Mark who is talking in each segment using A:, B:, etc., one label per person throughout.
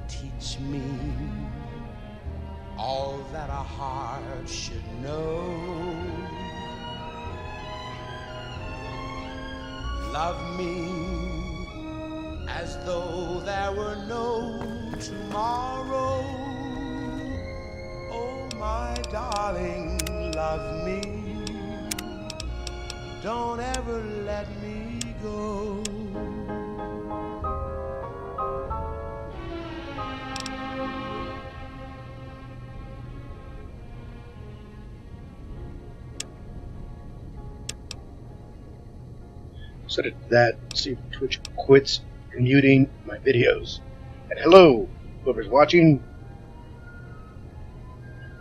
A: Teach me all that a heart should know. Love me as though there were no tomorrow. Oh, my darling, love me. Don't ever let me go.
B: Set it to that, see if Twitch quits muting my videos. And hello, whoever's watching.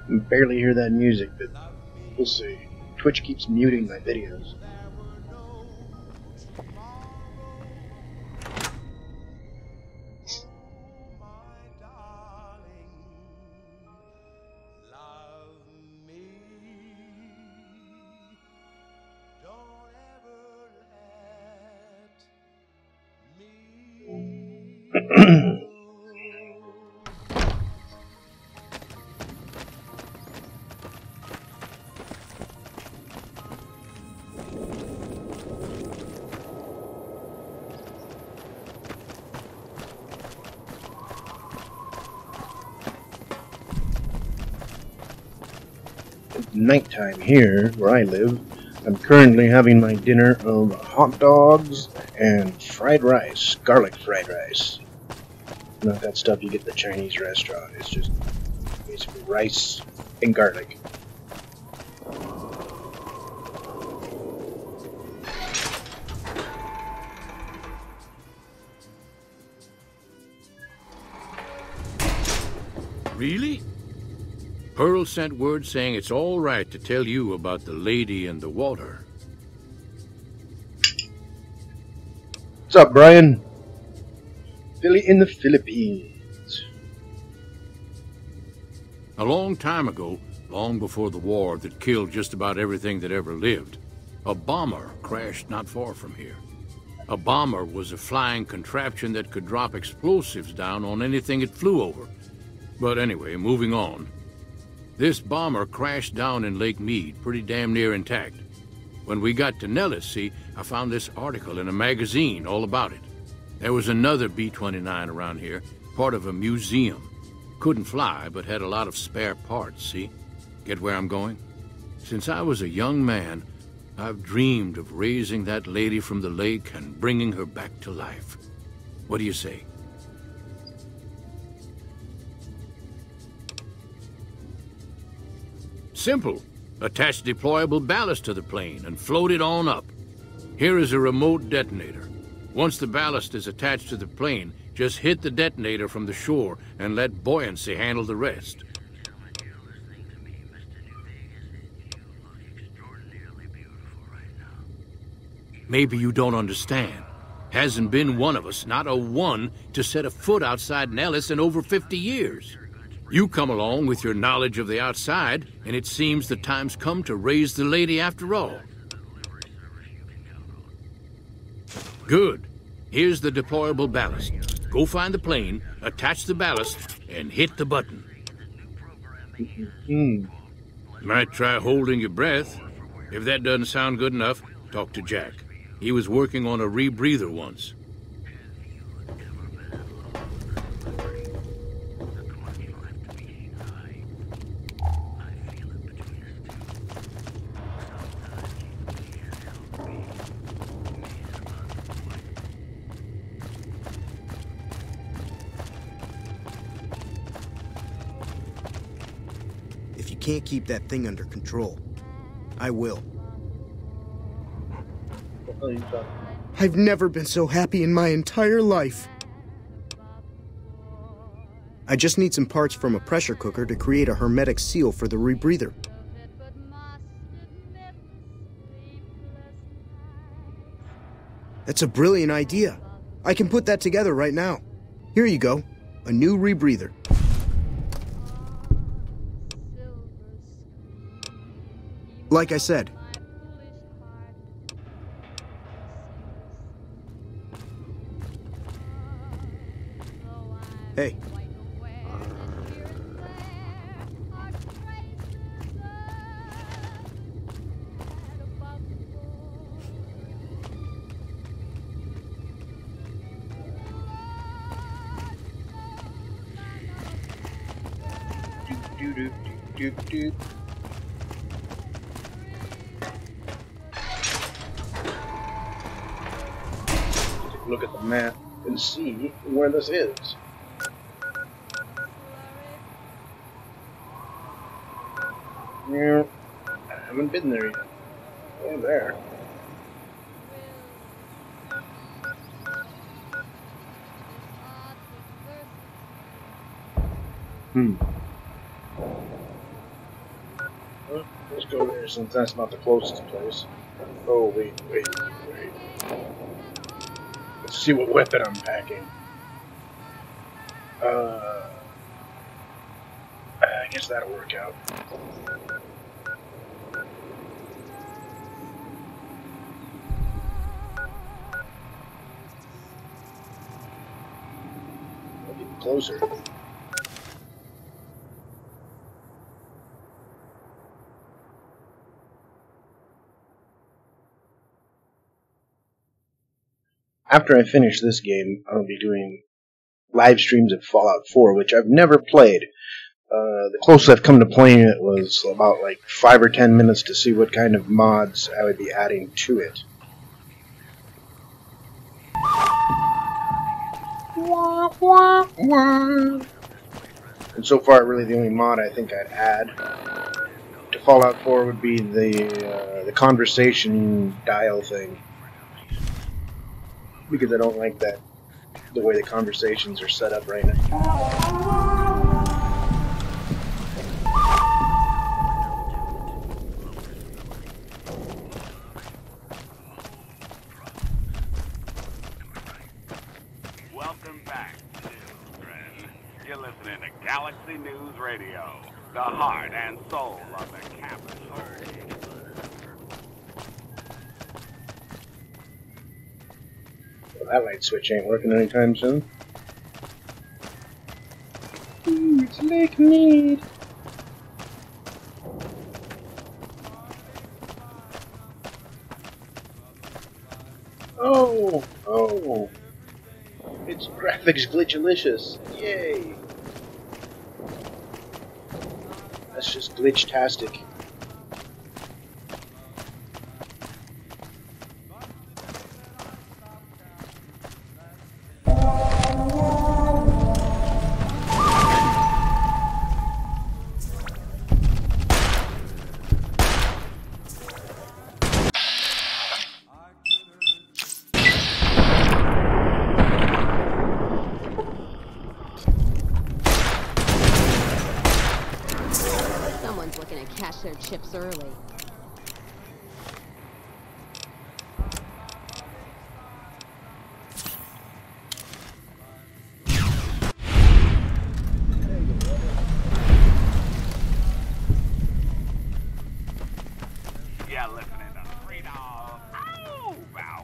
B: I can barely hear that music, but we'll see. Twitch keeps muting my videos. Nighttime here, where I live. I'm currently having my dinner of hot dogs and fried rice, garlic fried rice. Not that stuff you get at the Chinese restaurant. It's just basically rice and garlic.
C: Really? Pearl sent word saying it's all right to tell you about the lady in the water.
B: What's up, Brian? Philly in the Philippines.
C: A long time ago, long before the war that killed just about everything that ever lived, a bomber crashed not far from here. A bomber was a flying contraption that could drop explosives down on anything it flew over. But anyway, moving on. This bomber crashed down in Lake Mead, pretty damn near intact. When we got to Nellis, see, I found this article in a magazine all about it. There was another B-29 around here, part of a museum. Couldn't fly, but had a lot of spare parts, see? Get where I'm going? Since I was a young man, I've dreamed of raising that lady from the lake and bringing her back to life. What do you say? Simple. Attach deployable ballast to the plane and float it on up. Here is a remote detonator. Once the ballast is attached to the plane, just hit the detonator from the shore and let buoyancy handle the rest. Maybe you don't understand. Hasn't been one of us, not a one, to set a foot outside Nellis in over 50 years. You come along with your knowledge of the outside, and it seems the time's come to raise the lady after all. Good. Here's the deployable ballast. Go find the plane, attach the ballast, and hit the button. Might try holding your breath. If that doesn't sound good enough, talk to Jack. He was working on a rebreather once.
D: If you can't keep that thing under control, I will.
B: What the hell are you talking?
D: I've never been so happy in my entire life. I just need some parts from a pressure cooker to create a hermetic seal for the rebreather. That's a brilliant idea. I can put that together right now. Here you go. A new rebreather. Like I said. Hey.
B: Do. Take a look at the map and see where this is. Yeah, I haven't been there yet. Oh, there. Well, let's go there since that's not the closest place. Oh, wait. Let's see what weapon I'm packing. I guess that'll work out. We're getting closer. After I finish this game, I'll be doing live streams of Fallout 4, which I've never played. The closest I've come to playing it was about like 5 or 10 minutes to see what kind of mods I would be adding to it. And so far, really the only mod I think I'd add to Fallout 4 would be the conversation dial thing. Because I don't like the way the conversations are set up right now.
E: Welcome back, children. You're listening to Galaxy News Radio, the heart and soul of the capital.
B: Well, that light switch ain't working anytime soon. It's Lake Mead. Oh. It's graphics glitchalicious. Yay. That's just glitch-tastic.
F: Looking to cash their chips early.
E: Yeah, listening to Freedom. Oh,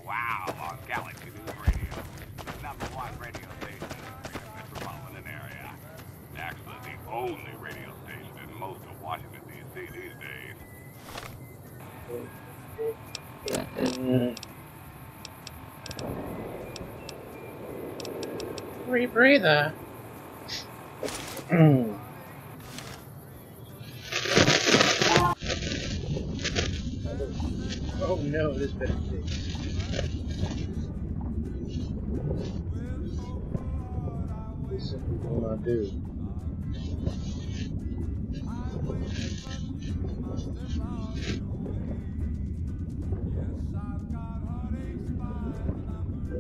E: wow, on Galaxy News Radio, the #1 radio station in the metropolitan area. Actually, the only radio station in most of Washington, D.C. these days.
B: rebreather. Oh no, this better take. This simply will not do.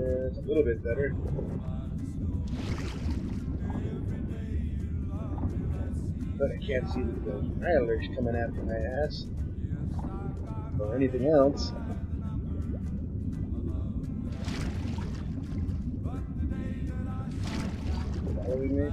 B: It's a little bit better. But I can't see that those railers coming after my ass. Or anything else. Following me?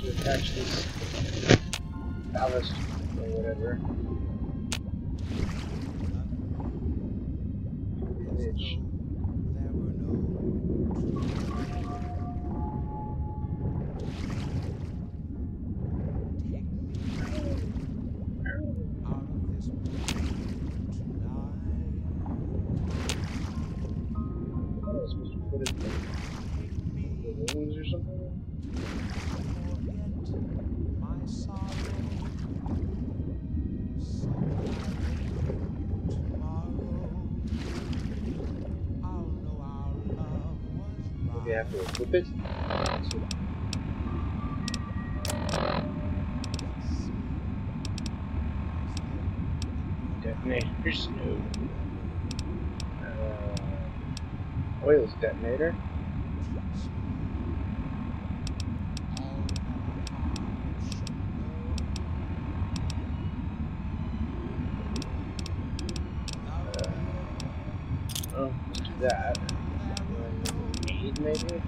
B: To attach this ballast or whatever. Which what else was put it the wings or something? Maybe I have to equip it? Detonators? No. Oils detonator. Oh, let's do that. Aid, maybe?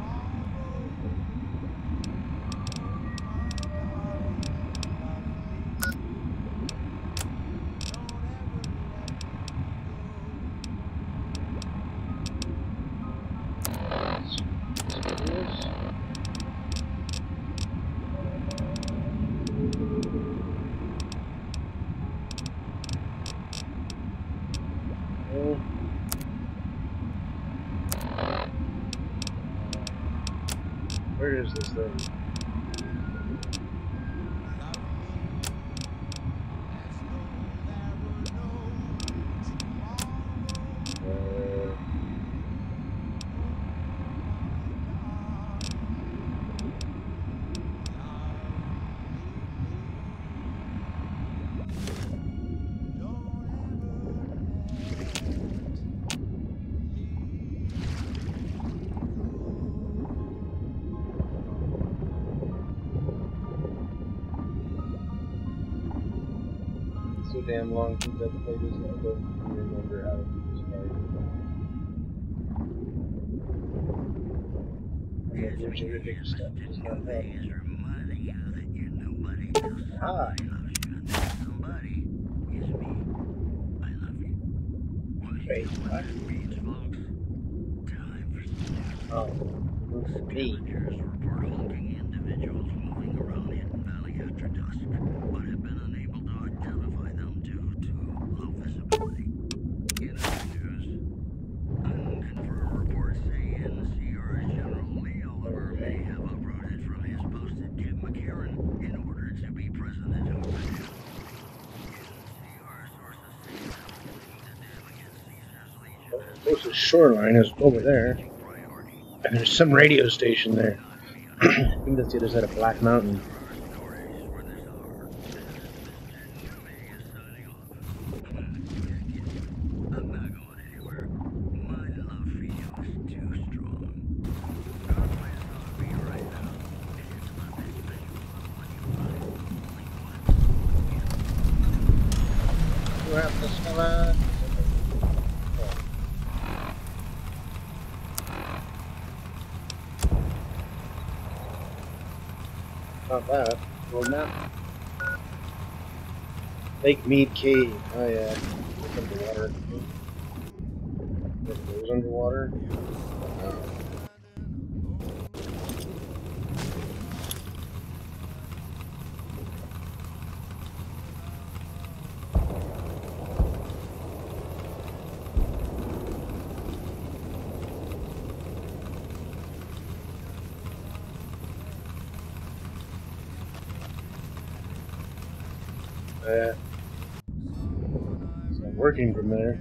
B: Where is this thing? So damn long since I've played this, I don't even remember how to do this part. And the horrific stuff does not help. Ah! Wait, what? Oh, me.
G: Report hulking individuals moving around Hidden Valley after dusk, but have been unable to identify them due to low visibility.
B: closest shoreline is over there. And there's some radio station there. I think that's the other side of Black Mountain. Not that. Well, now. Lake Mead Cave. Oh, yeah. It's underwater. It goes underwater. It's not working from there.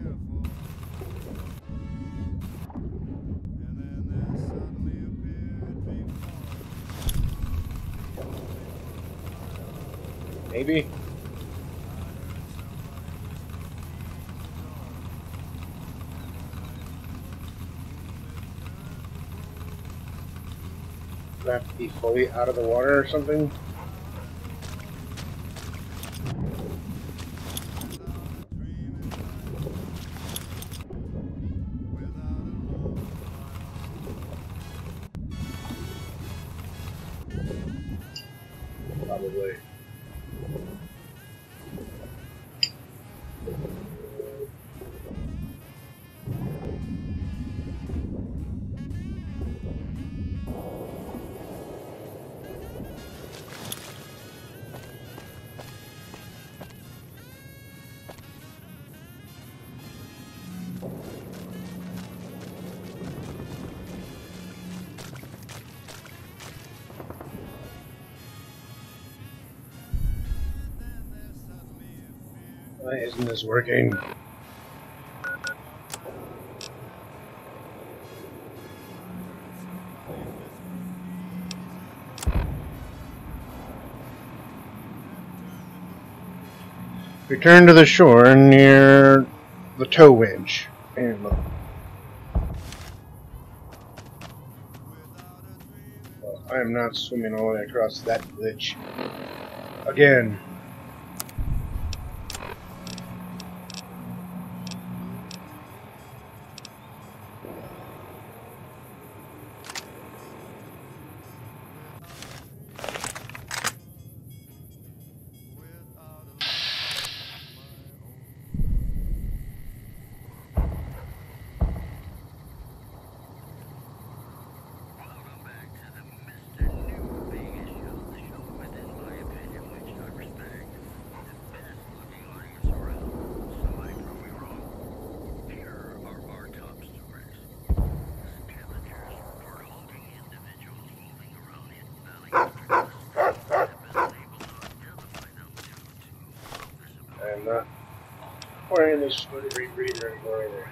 B: Maybe? Do I have to be fully out of the water or something? Probably. Why isn't this working? Return to the shore near the tow winch. And look. Well, I am not swimming all the way across that glitch. Again. I'm not wearing this sweaty rebreather anymore either.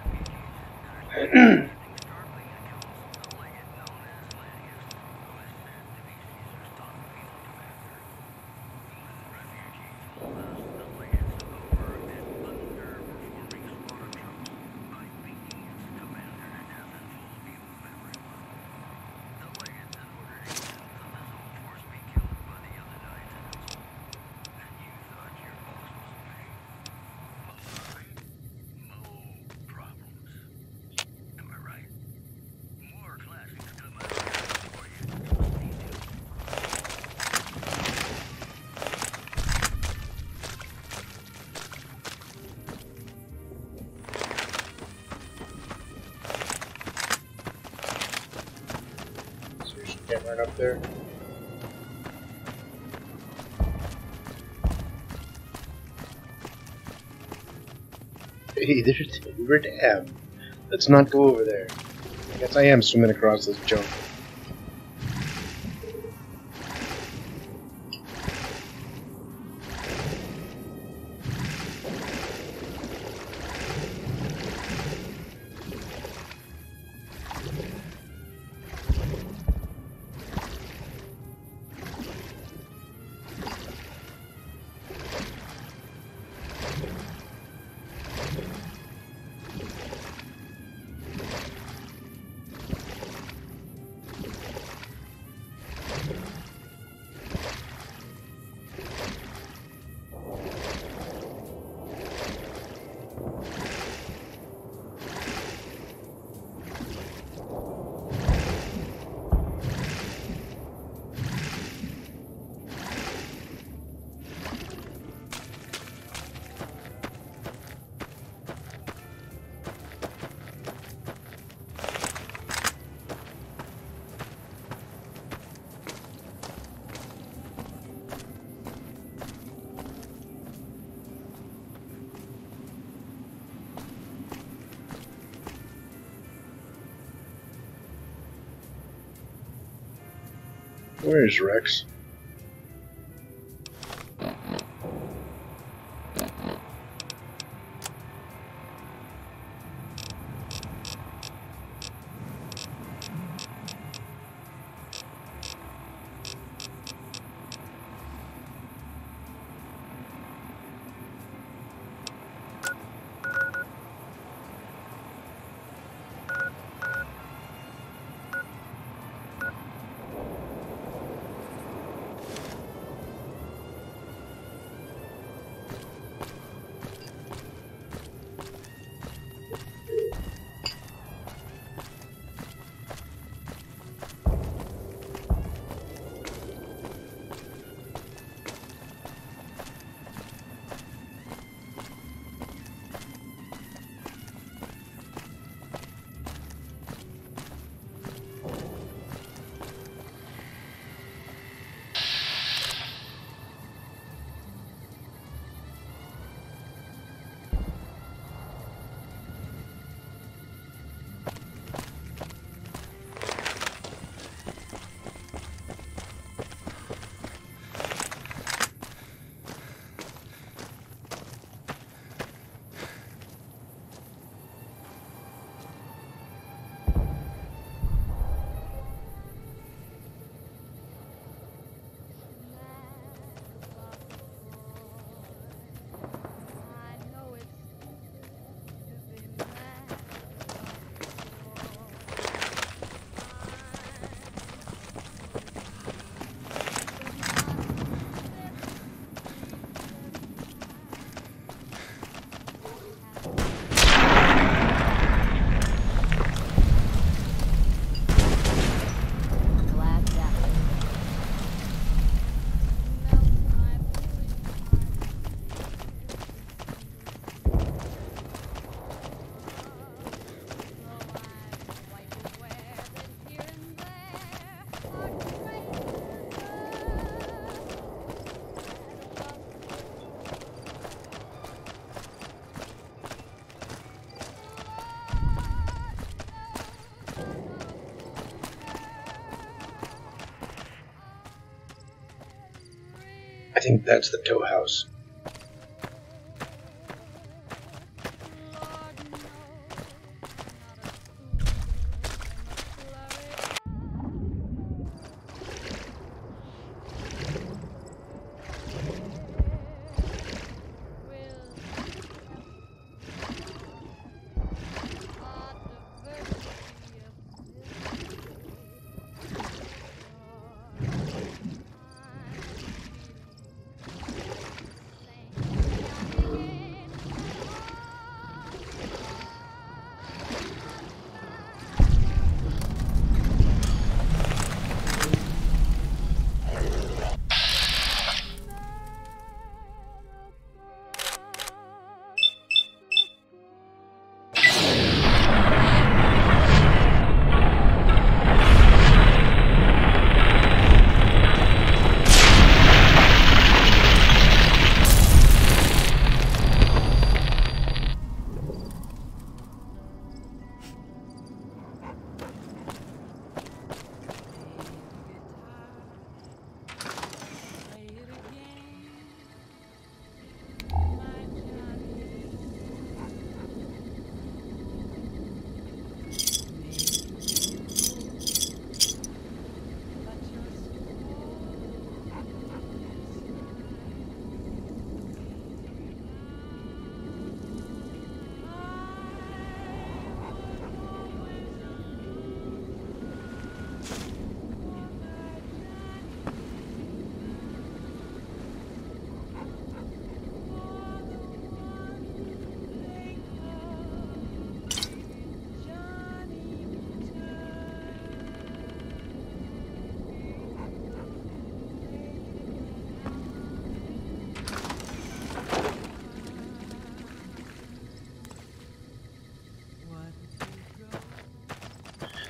B: Get right up there. Hey, there's a river dam. Let's not go over there. I guess I am swimming across this junk. Where's Rex? I think that's the tow house.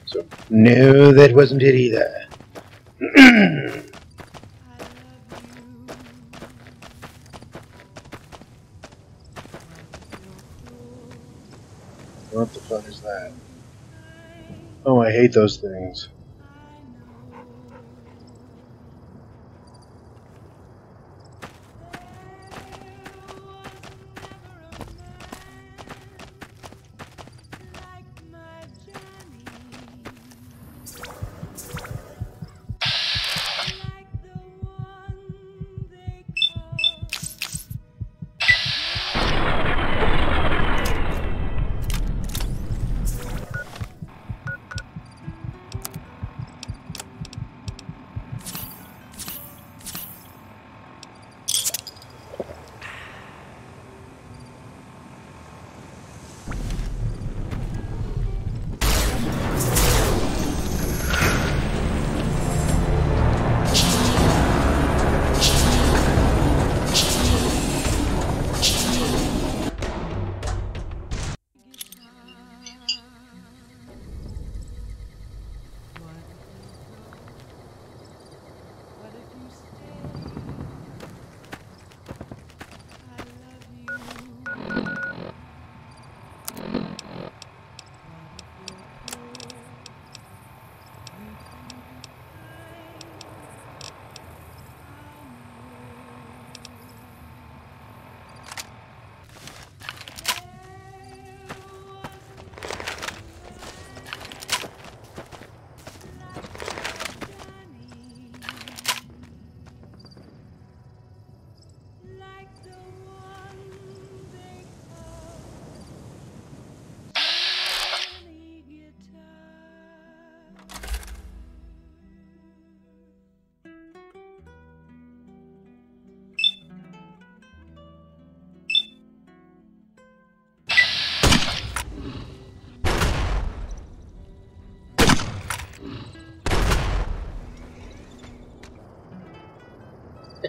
B: So, no, that wasn't it either. What the fuck is that? Oh, I hate those things.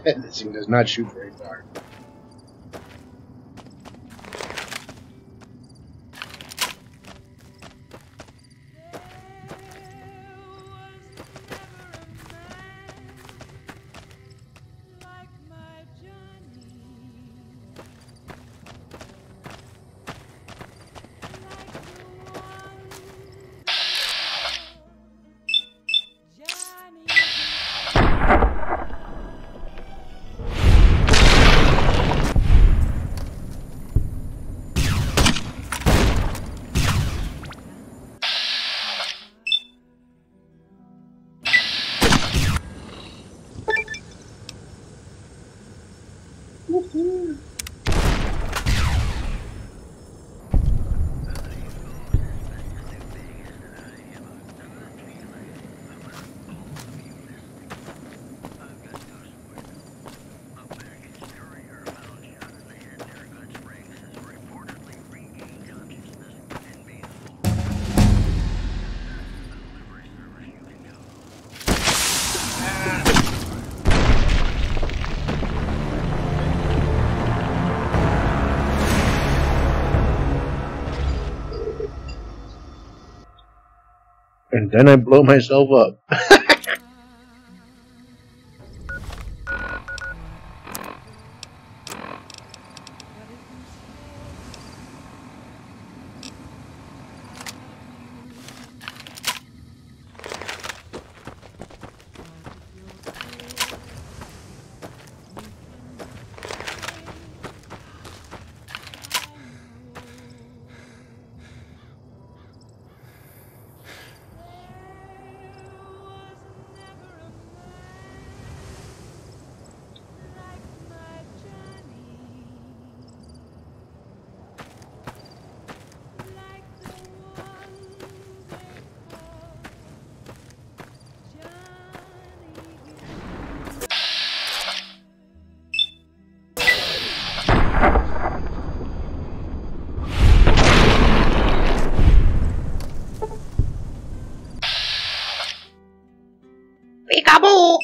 B: This thing does not shoot very far. And then I blow myself up.
H: Peekaboo!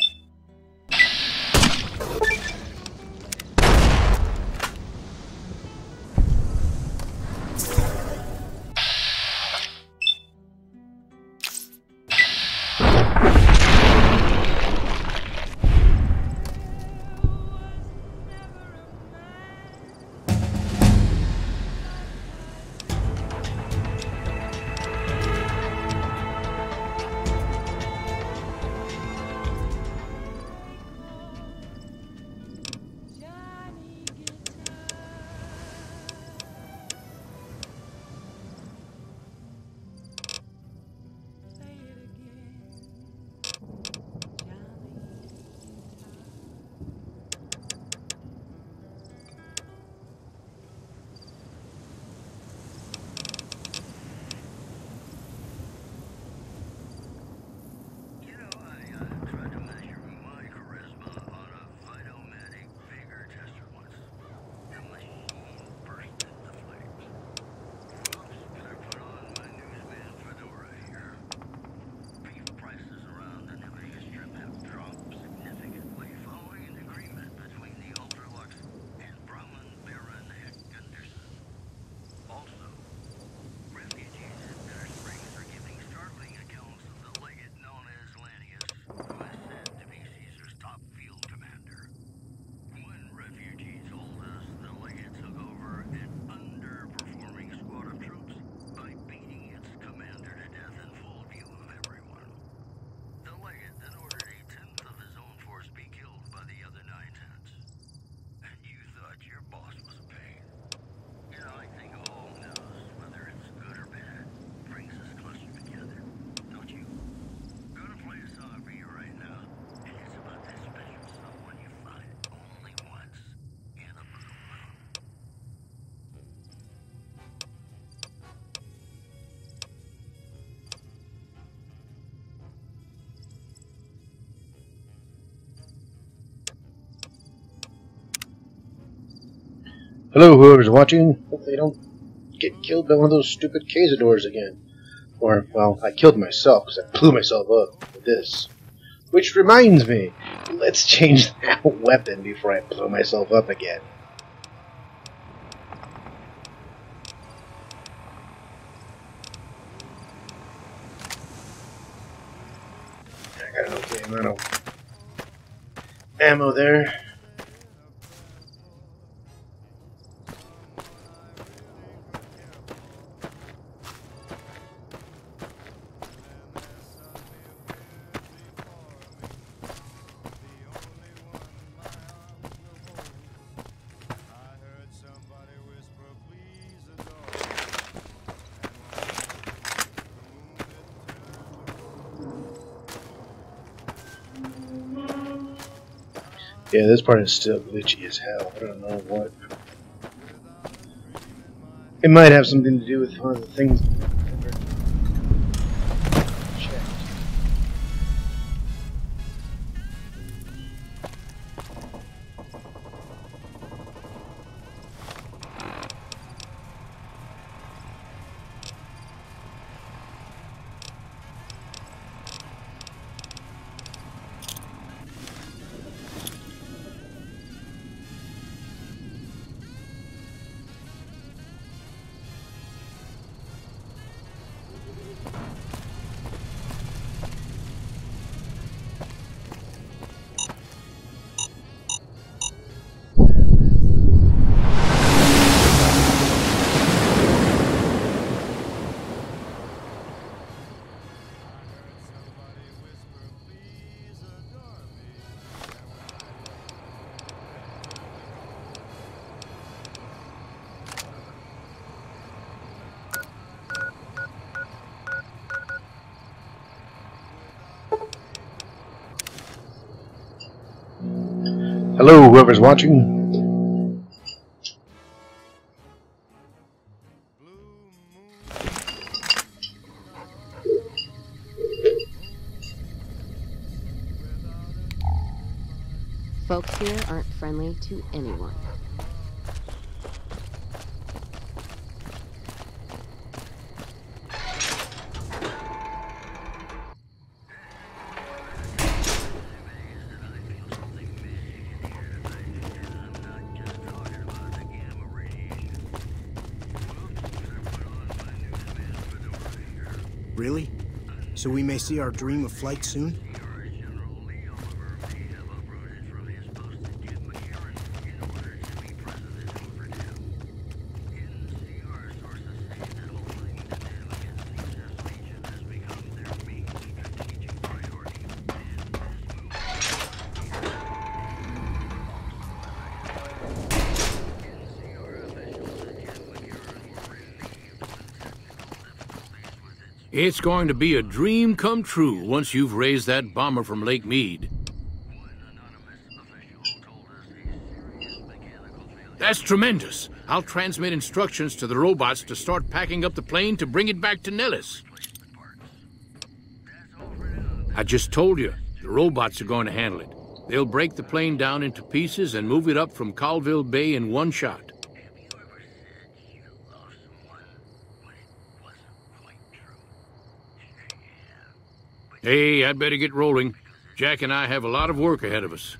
B: Hello, whoever's watching. Hopefully I don't get killed by one of those stupid Cazadors again. Or, well, I killed myself because I blew myself up with this. Which reminds me, let's change that weapon before I blow myself up again. I got an okay amount of ammo there. Yeah, this part is still glitchy as hell. I don't know what. It might have something to do with one of the things. Hello, whoever's watching.
F: Folks here aren't friendly to anyone.
D: Really? So we may see our dream of flight soon?
C: It's going to be a dream come true once you've raised that bomber from Lake Mead. That's tremendous. I'll transmit instructions to the robots to start packing up the plane to bring it back to Nellis. I just told you, the robots are going to handle it. They'll break the plane down into pieces and move it up from Colville Bay in one shot. Hey, I'd better get rolling. Jack and I have a lot of work ahead of us.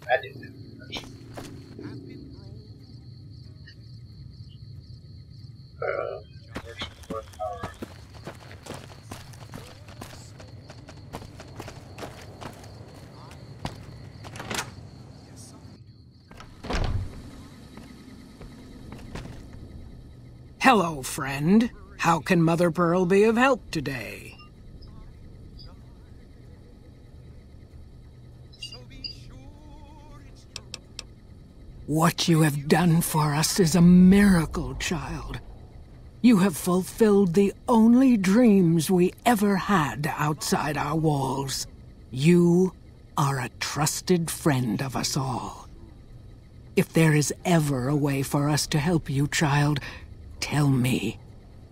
B: I didn't know.
I: Hello, friend. How can Mother Pearl be of help today? What you have done for us is a miracle, child. You have fulfilled the only dreams we ever had outside our walls. You are a trusted friend of us all. If there is ever a way for us to help you, child, tell me,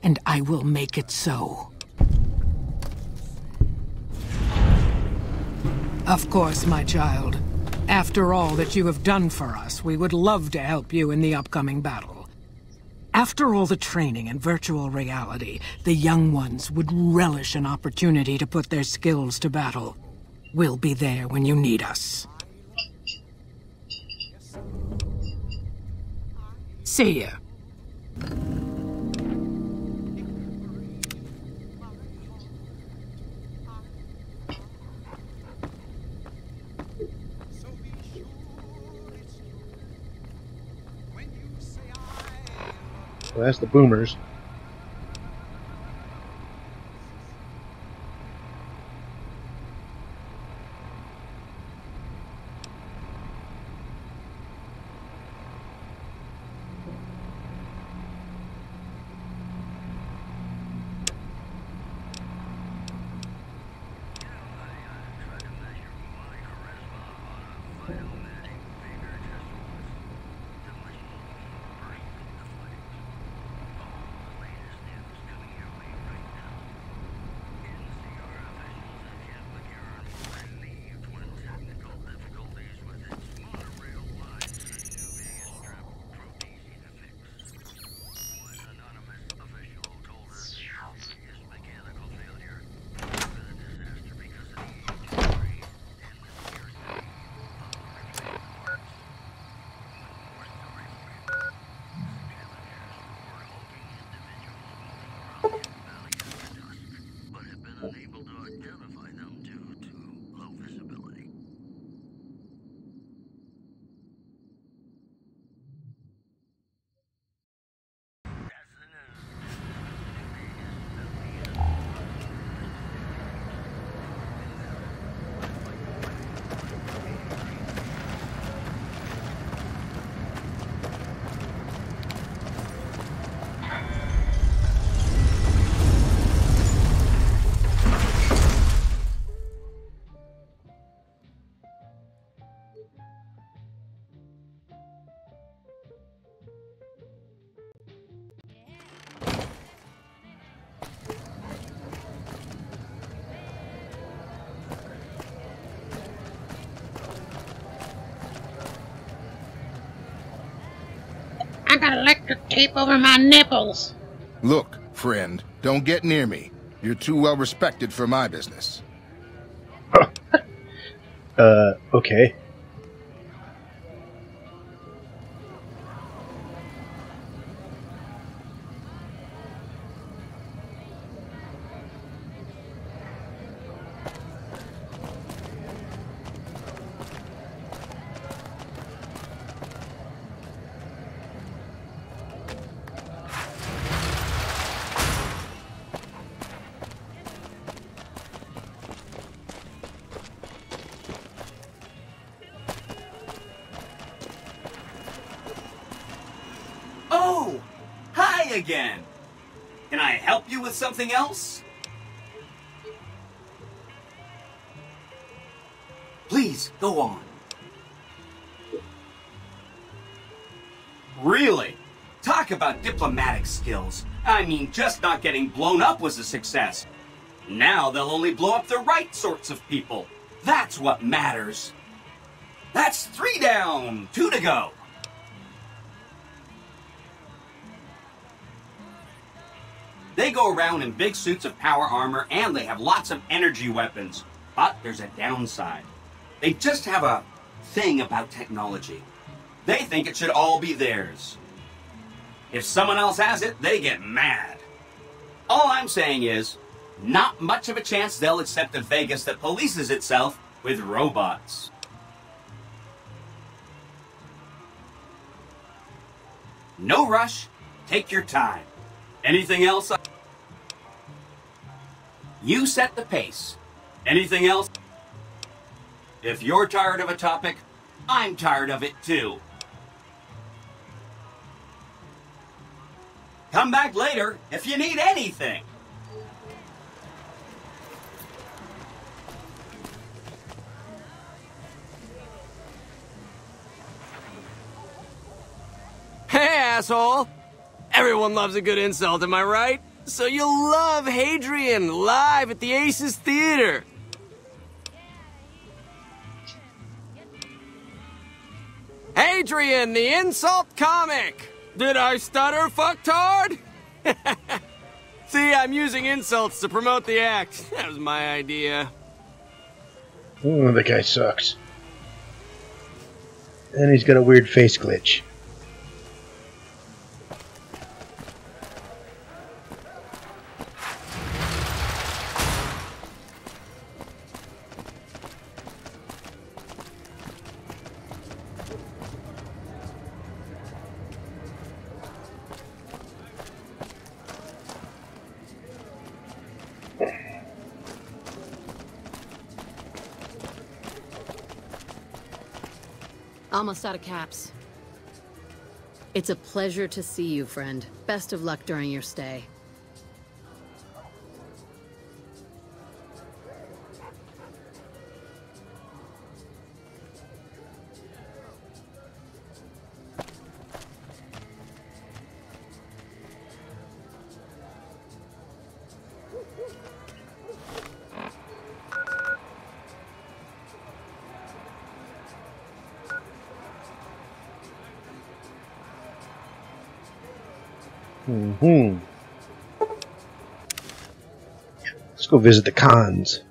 I: and I will make it so. Of course, my child. After all that you have done for us, we would love to help you in the upcoming battle. After all the training in virtual reality, the young ones would relish an opportunity to put their skills to battle. We'll be there when you need us. See ya.
B: Well, that's the boomers.
H: I got electric tape over my nipples.
J: Look, friend, don't get near me. You're too well respected for my business.
B: Okay.
K: Oh! Hi again! Can I help you with something else? Please, go on. Really? Talk about diplomatic skills. I mean, just not getting blown up was a success. Now they'll only blow up the right sorts of people. That's what matters. That's 3 down, 2 to go. They go around in big suits of power armor, and they have lots of energy weapons. But there's a downside. They just have a thing about technology. They think it should all be theirs. If someone else has it, they get mad. All I'm saying is, not much of a chance they'll accept a Vegas that polices itself with robots. No rush. Take your time. Anything else? You set the pace. Anything else? If you're tired of a topic, I'm tired of it too. Come back later if you need anything.
L: asshole. Everyone loves a good insult, am I right? So you'll love Hadrian live at the Aces Theater. Hadrian, the insult comic. Did I stutter, fucktard? See, I'm using insults to promote the act. That was my idea.
B: Oh, the guy sucks. And he's got a weird face glitch.
F: Almost out of caps. It's a pleasure to see you, friend. Best of luck during your stay.
B: Let's go visit the cons.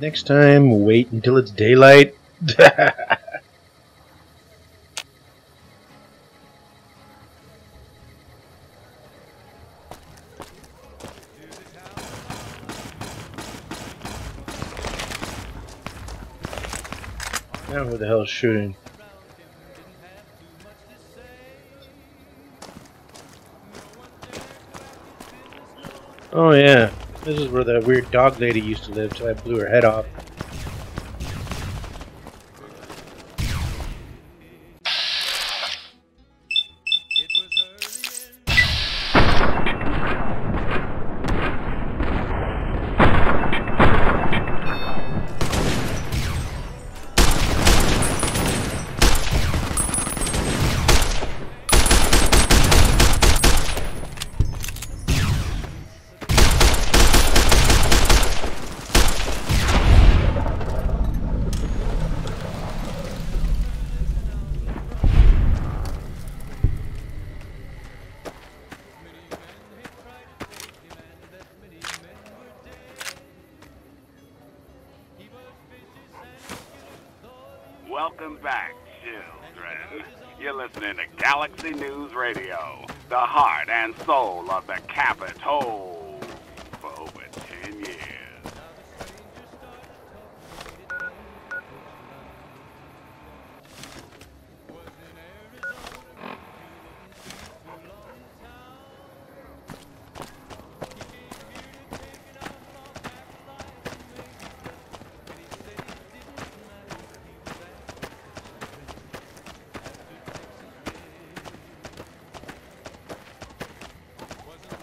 B: Next time, wait until it's daylight. Now who the hell's shooting? Oh yeah. This is where the weird dog lady used to live, so I blew her head off.
E: Welcome back, children. You're listening to Galaxy News Radio, the heart and soul of the Capitol for over 10 years.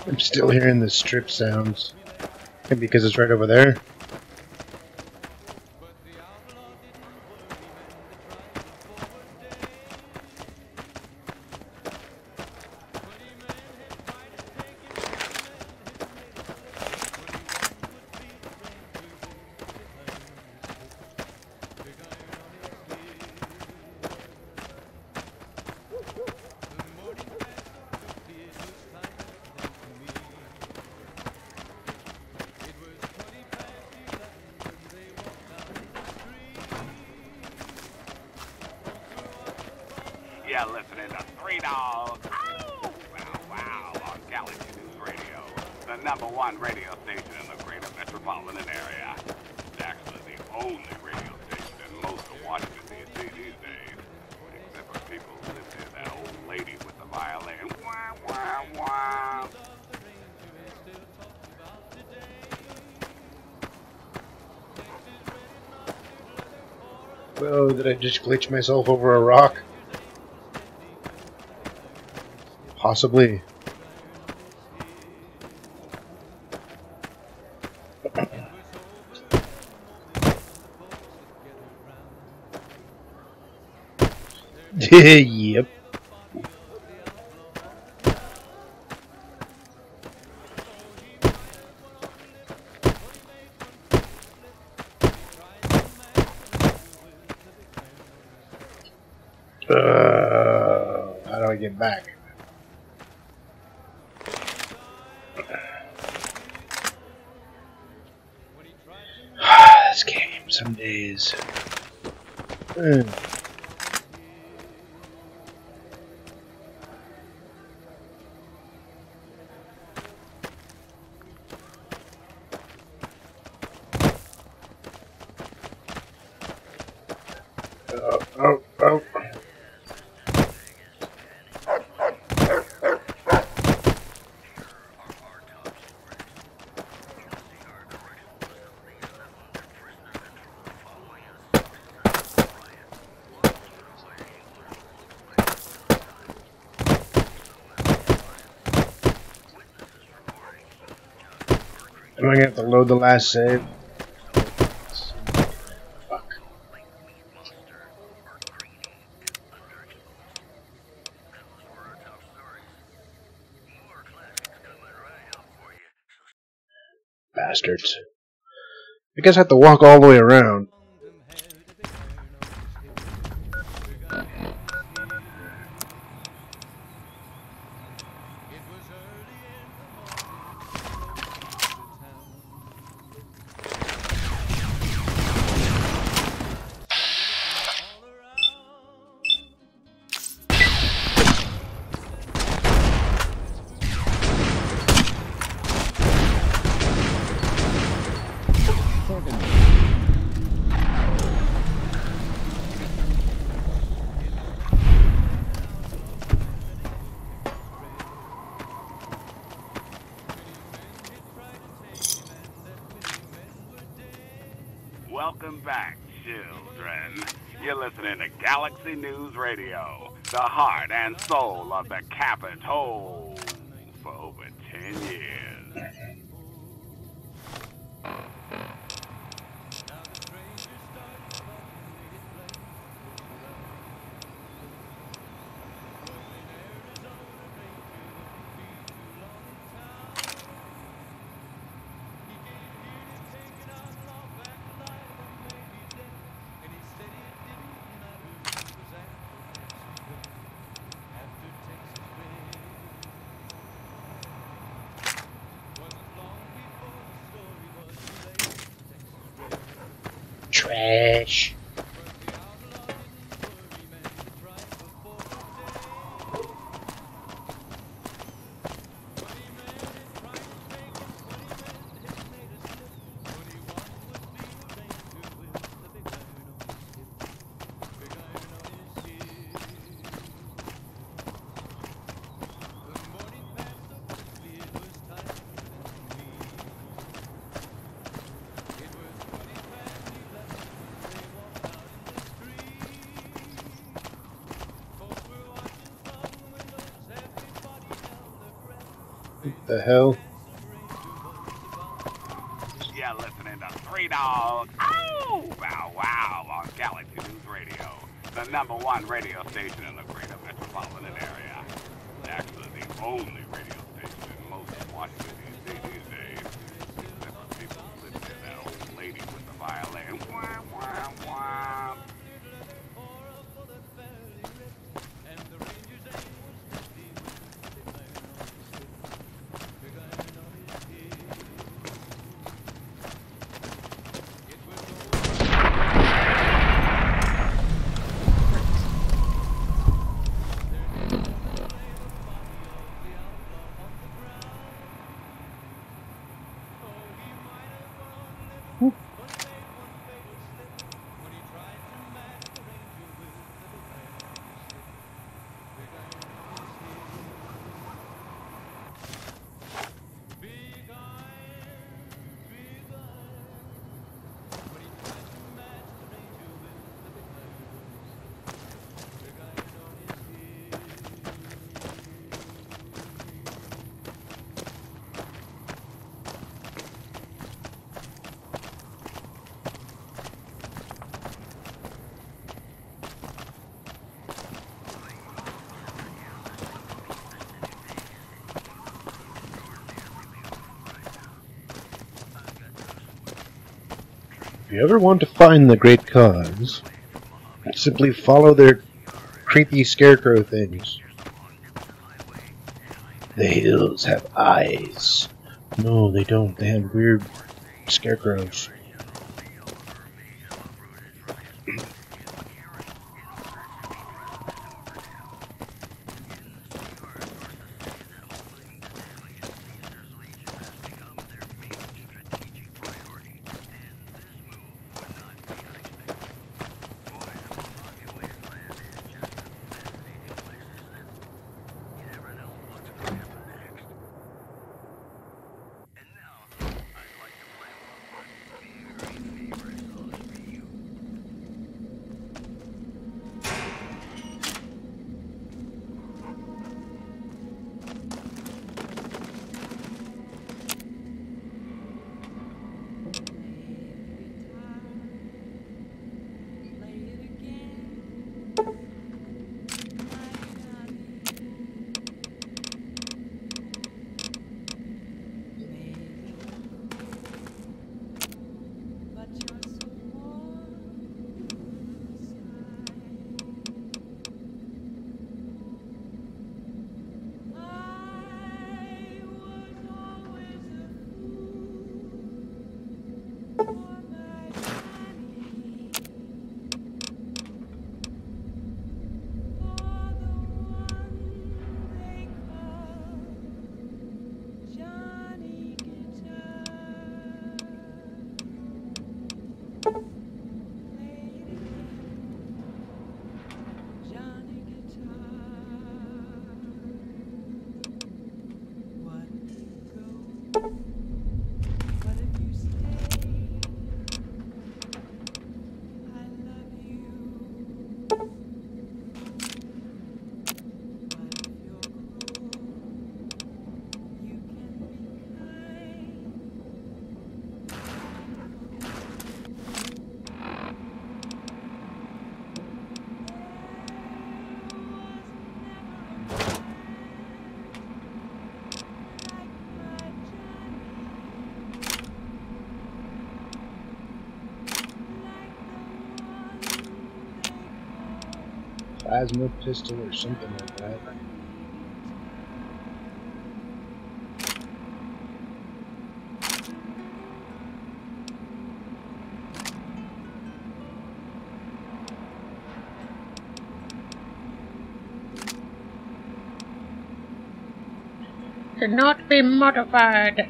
B: I'm still hearing the strip sounds. Maybe because it's right over there.
E: You're listening to Three Dogs. Wow, wow, on Galaxy News Radio, the #1 radio station in the greater metropolitan area. It's actually the only radio station in most of Washington, D.C. these days. Except for people who live near that old lady with the violin. Wah, wah, wah.
B: Whoa, did I just glitch myself over a rock? Possibly. Yep. How do I get back? This game, some days. Oh. Am I gonna have to load the last save? Fuck. Bastards. I guess I have to walk all the way around.
E: Welcome back, children. You're listening to Galaxy News Radio, the heart and soul of the Capitol, for over 10 years.
B: Trash. What the hell?
E: You're listening to Three Dogs. Ow! Wow, wow, on Galaxy News Radio, the #1 radio station in the greater metropolitan area. It's actually the only radio station in most of Washington, D.C. these days. Except for people who live near that old lady with the violin. Wah, wah, wah.
B: If you ever want to find the great cause, simply follow their creepy scarecrow things. The hills have eyes. No, they don't. They have weird scarecrows. Plasma pistol or something like that.
H: Cannot be modified.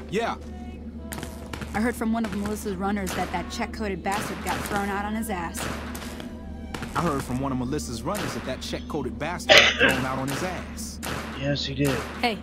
M: Yeah.
N: I heard from one of Melissa's runners that check-coded bastard got thrown out on his ass.
M: I heard from one of Melissa's runners that check-coded bastard got thrown out on his ass.
B: Yes, he did.
N: Hey.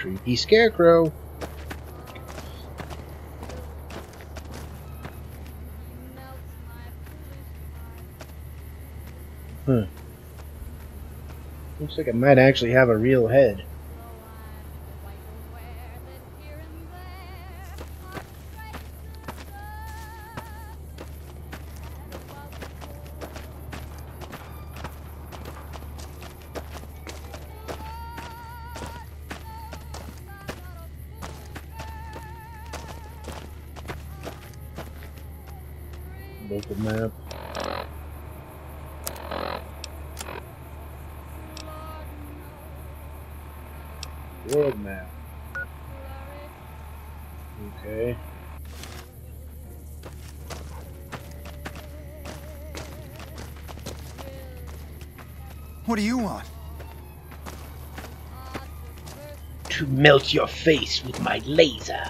B: Creepy scarecrow. Huh. Looks like it might actually have a real head. Local map. World map. Okay.
O: What do you want?
B: To melt your face with my laser.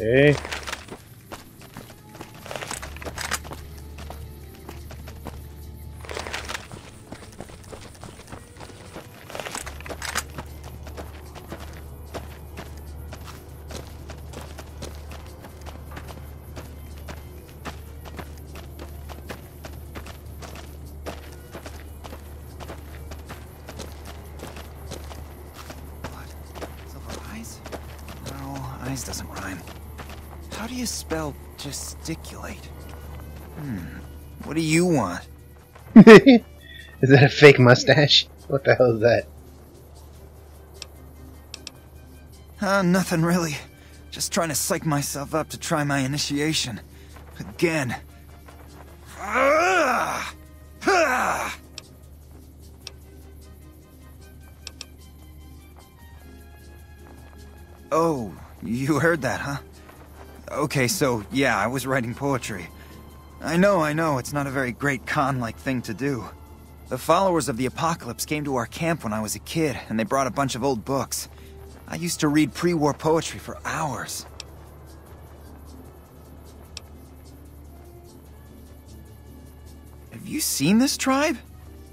B: Okay.
O: Eyes doesn't rhyme. How do you spell gesticulate? What do you want?
B: Is that a fake mustache? What the hell is that?
O: Nothing really. Just trying to psych myself up to try my initiation. Again. Oh, you heard that, huh? Okay, so, yeah, I was writing poetry. I know, it's not a very great con-like thing to do. The followers of the apocalypse came to our camp when I was a kid, and they brought a bunch of old books. I used to read pre-war poetry for hours. Have you seen this tribe?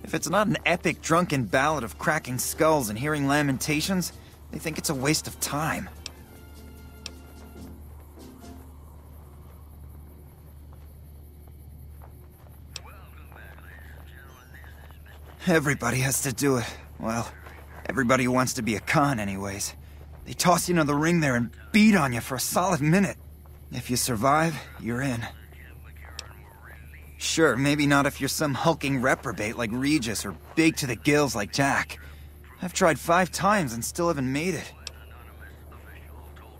O: If it's not an epic drunken ballad of cracking skulls and hearing lamentations, they think it's a waste of time. Everybody has to do it. Well, everybody who wants to be a con anyways. They toss you into the ring there and beat on you for a solid minute. If you survive, you're in. Sure, maybe not if you're some hulking reprobate like Regis or big to the gills like Jack. I've tried 5 times and still haven't made it.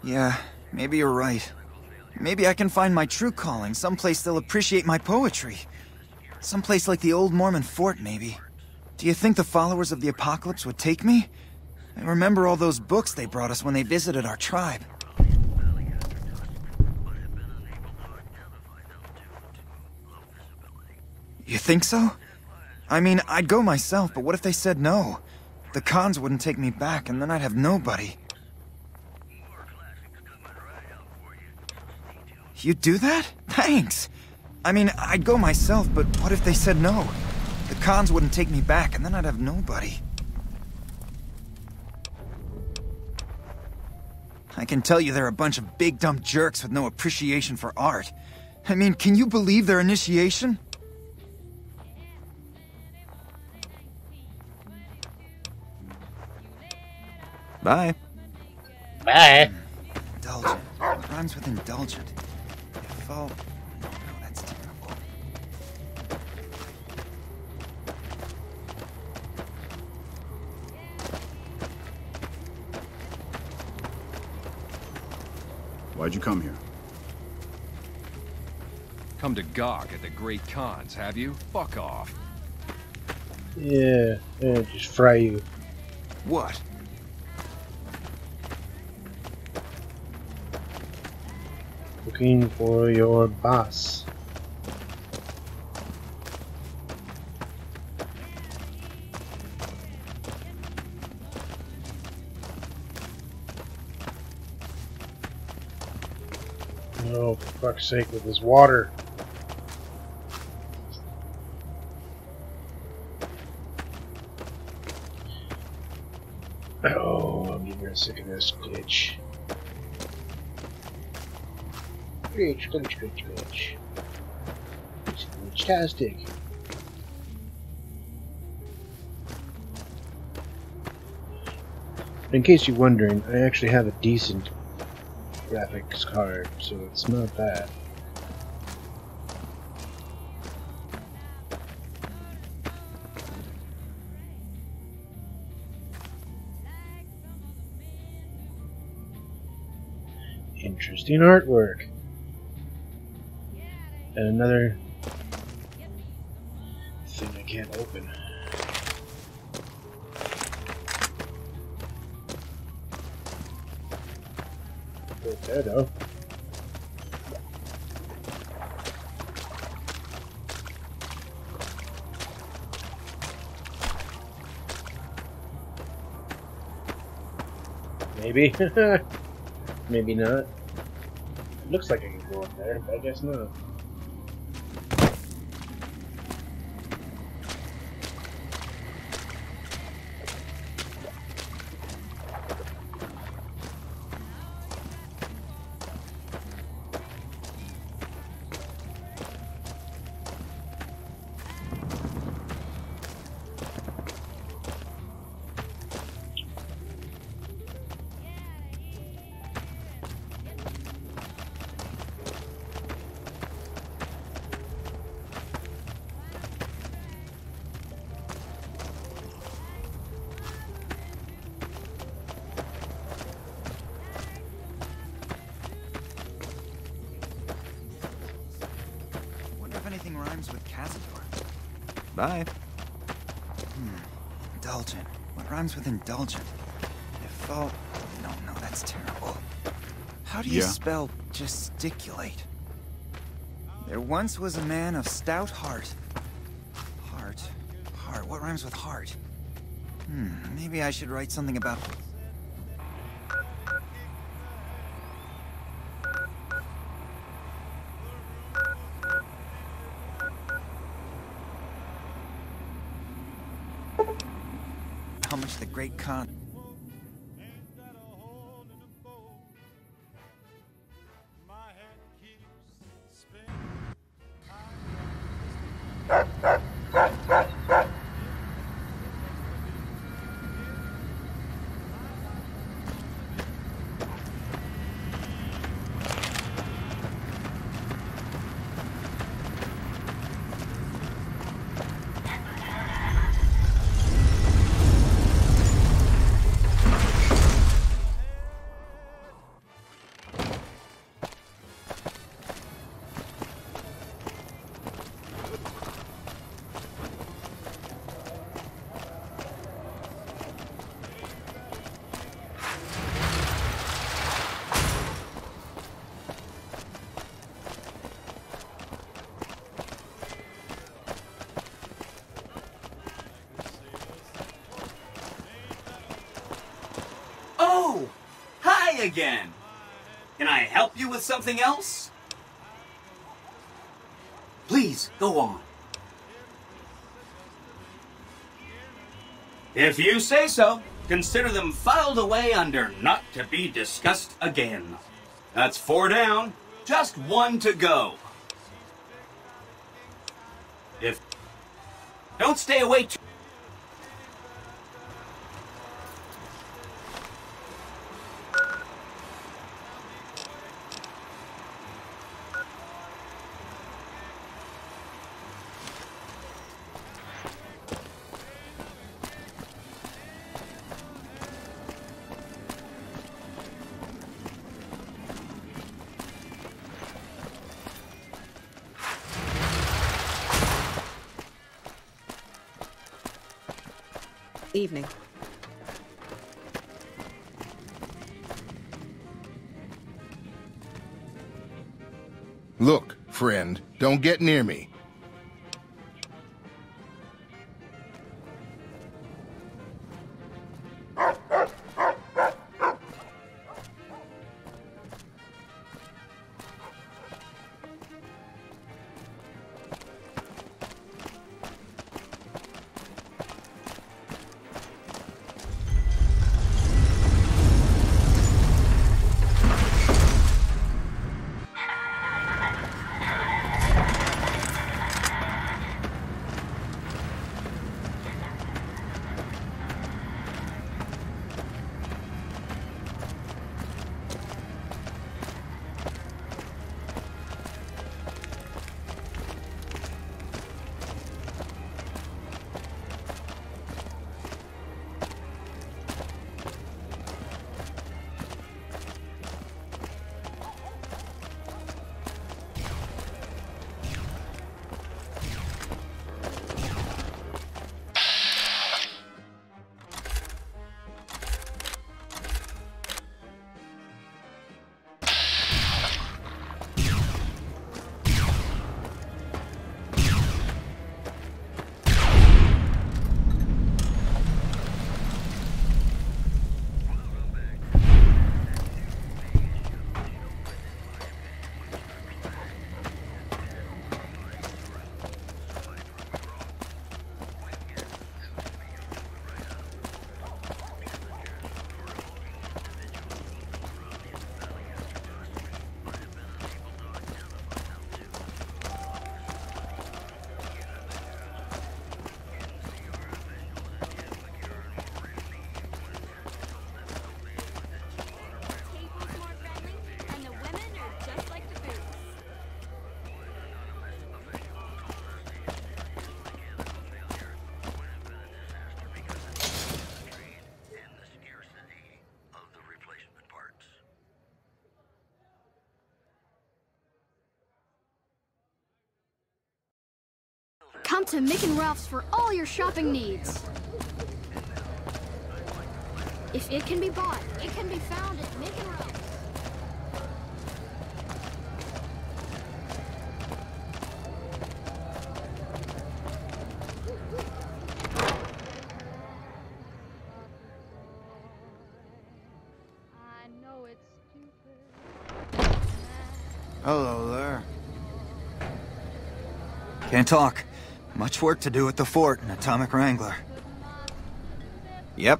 O: Yeah, maybe you're right. Maybe I can find my true calling, someplace they'll appreciate my poetry. Someplace like the old Mormon fort, maybe. Do you think the followers of the apocalypse would take me? I remember all those books they brought us when they visited our tribe. You think so? I mean, I'd go myself, but what if they said no? The cons wouldn't take me back, and then I'd have nobody. You'd do that? Thanks! I mean, I'd go myself, but what if they said no? The cons wouldn't take me back, and then I'd have nobody. I can tell you they're a bunch of big dumb jerks with no appreciation for art. I mean, can you believe their initiation? Bye.
B: Bye.
O: Indulgent. What rhymes with indulgent? If all... No, that's terrible.
P: Why'd you come here? Come to gawk at the great cons, have you? Fuck off.
B: Yeah, just fry you.
O: What?
B: Looking for your boss. Oh, for fuck's sake, with this water. Sick of this glitch. Glitch, glitch, glitch, glitch. It's glitch-tastic. In case you're wondering, I actually have a decent graphics card, so it's not bad. Interesting artwork. And another thing I can't open. Right there, though. Maybe. Maybe not. It looks like I can go up there, but I guess not.
O: Anything rhymes with Cazador. Bye. Indulgent. What rhymes with indulgent? No, that's terrible. How do you spell gesticulate? There once was a man of stout heart. Heart. What rhymes with heart? Maybe I should write something about... how much the Great Khan...
K: Oh! Hi again! Can I help you with something else? Please, go on. If you say so, consider them filed away under not to be discussed again. That's 4 down, just 1 to go. Don't stay away too...
F: Evening.
J: Look, friend, don't get near me.
Q: Come to Mick and Ralph's for all your shopping needs. If it can be bought, it can be found at Mick and Ralph's.
O: Hello there. Can't talk. Much work to do at the fort, an atomic wrangler. Yep.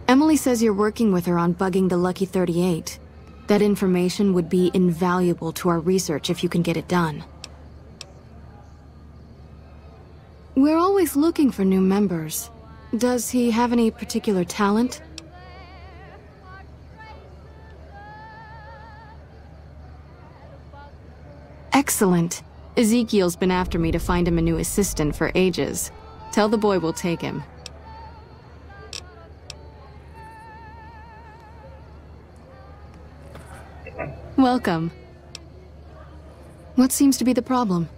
R: Emily says you're working with her on bugging the Lucky 38. That information would be invaluable to our research if you can get it done. We're always looking for new members. Does he have any particular talent? Excellent. Ezekiel's been after me to find him a new assistant for ages. Tell the boy we'll take him. Welcome. What seems to be the problem?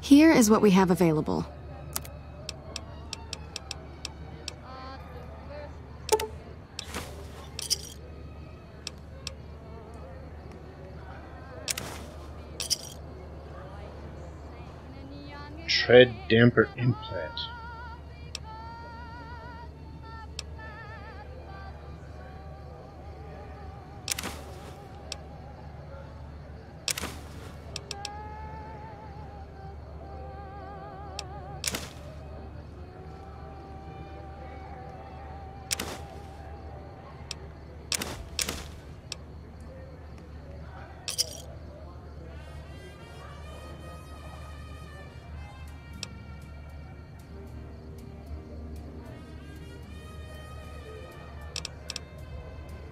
R: Here is what we have available.
B: Tread damper implant.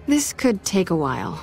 R: This could take a while.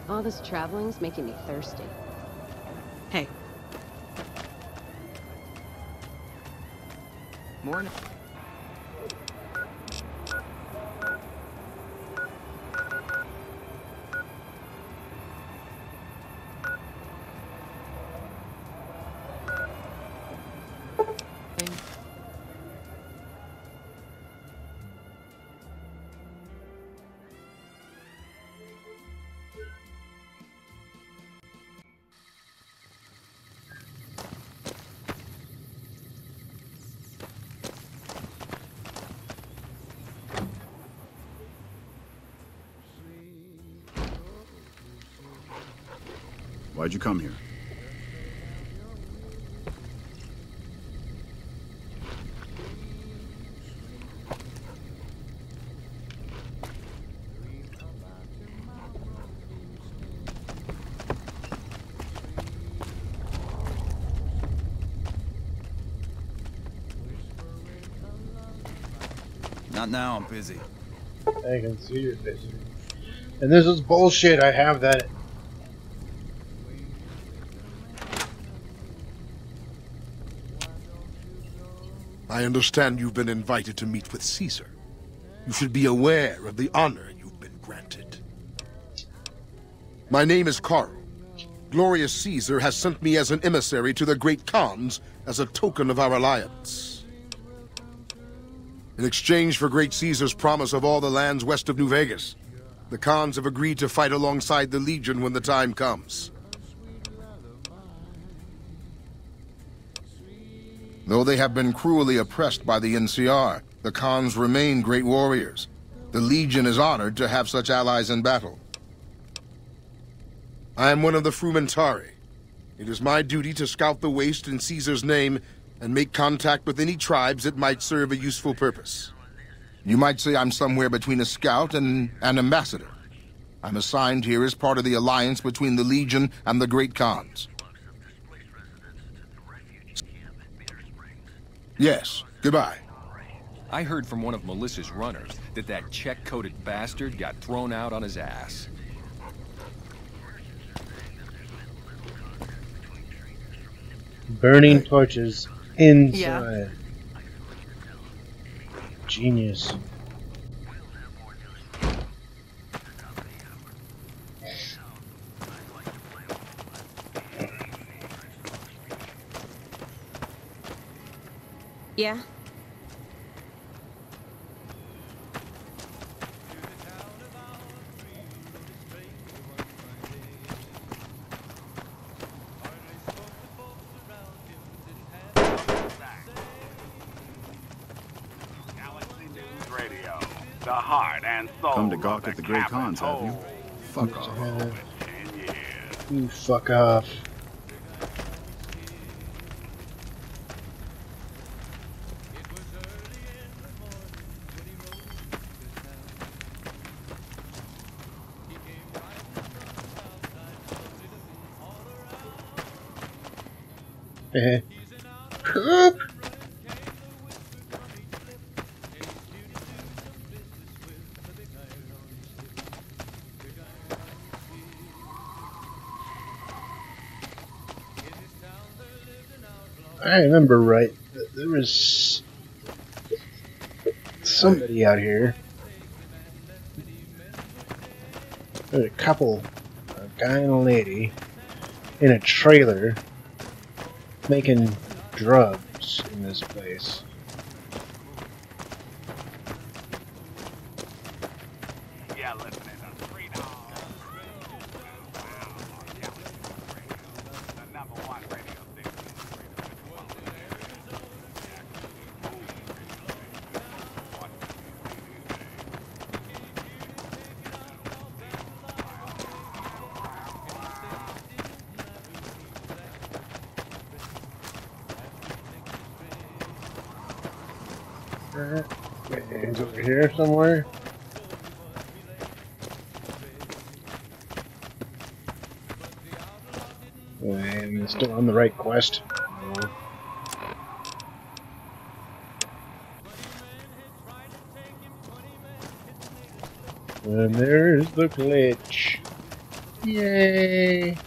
F: All this traveling's making me thirsty.
I: Hey.
O: Morning.
S: Why'd you come here?
M: Not now, I'm busy.
B: I can see you're busy. And this is bullshit. I have that.
T: I understand you've been invited to meet with Caesar. You should be aware of the honor you've been granted. My name is Carl. Glorious Caesar has sent me as an emissary to the Great Khans as a token of our alliance. In exchange for Great Caesar's promise of all the lands west of New Vegas, the Khans have agreed to fight alongside the Legion when the time comes. Though they have been cruelly oppressed by the NCR, the Khans remain great warriors. The Legion is honored to have such allies in battle. I am one of the Frumentari. It is my duty to scout the waste in Caesar's name and make contact with any tribes that might serve a useful purpose. You might say I'm somewhere between a scout and an ambassador. I'm assigned here as part of the alliance between the Legion and the Great Khans. Yes, goodbye.
P: I heard from one of Melissa's runners that that check-coated bastard got thrown out on his ass.
B: Burning torches inside. Genius.
U: Yeah?
E: Radio, the heart and soul.
S: Come to gawk at the Great Khans, have you? Fuck off.
B: You fuck off. Poop. I remember right. There was somebody out here. There's a couple, a guy and a lady, in a trailer making drugs in this place.
E: Yeah, listening to Freedom. The number one radio station.
B: He's over here somewhere. And still on the right quest. And there's the glitch. Yay!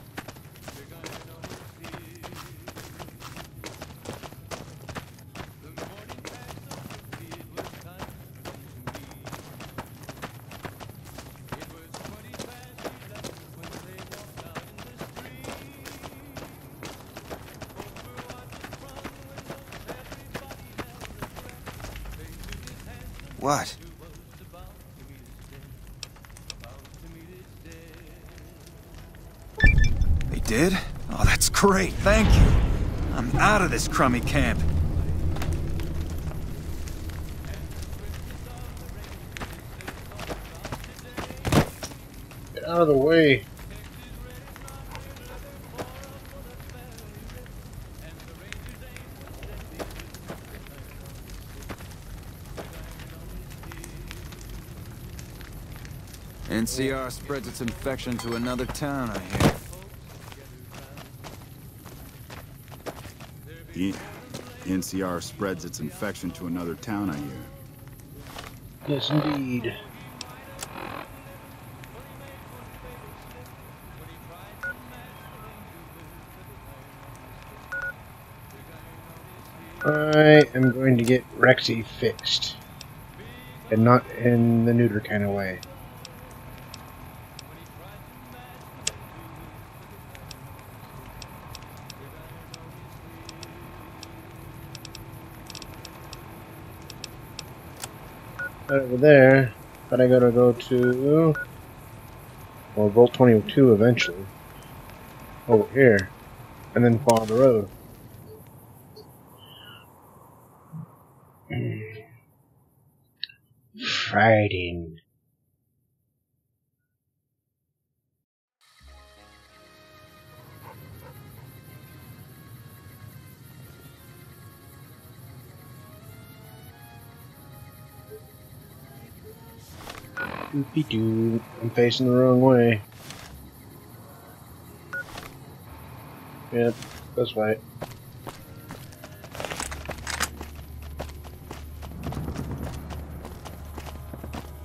O: What? They did? Oh, that's great. Thank you. I'm out of this crummy camp.
B: Get out of the way.
O: NCR spreads its infection to another town, I hear.
S: Yeah. NCR spreads its infection to another town, I hear.
B: Yes, indeed. I am going to get Rexy fixed. And not in the neuter kind of way. Over there, but I gotta go to, well, Volt 22 eventually. Over here. And then follow the road. Fighting. Doopy-doo. I'm facing the wrong way. Yep, that's right.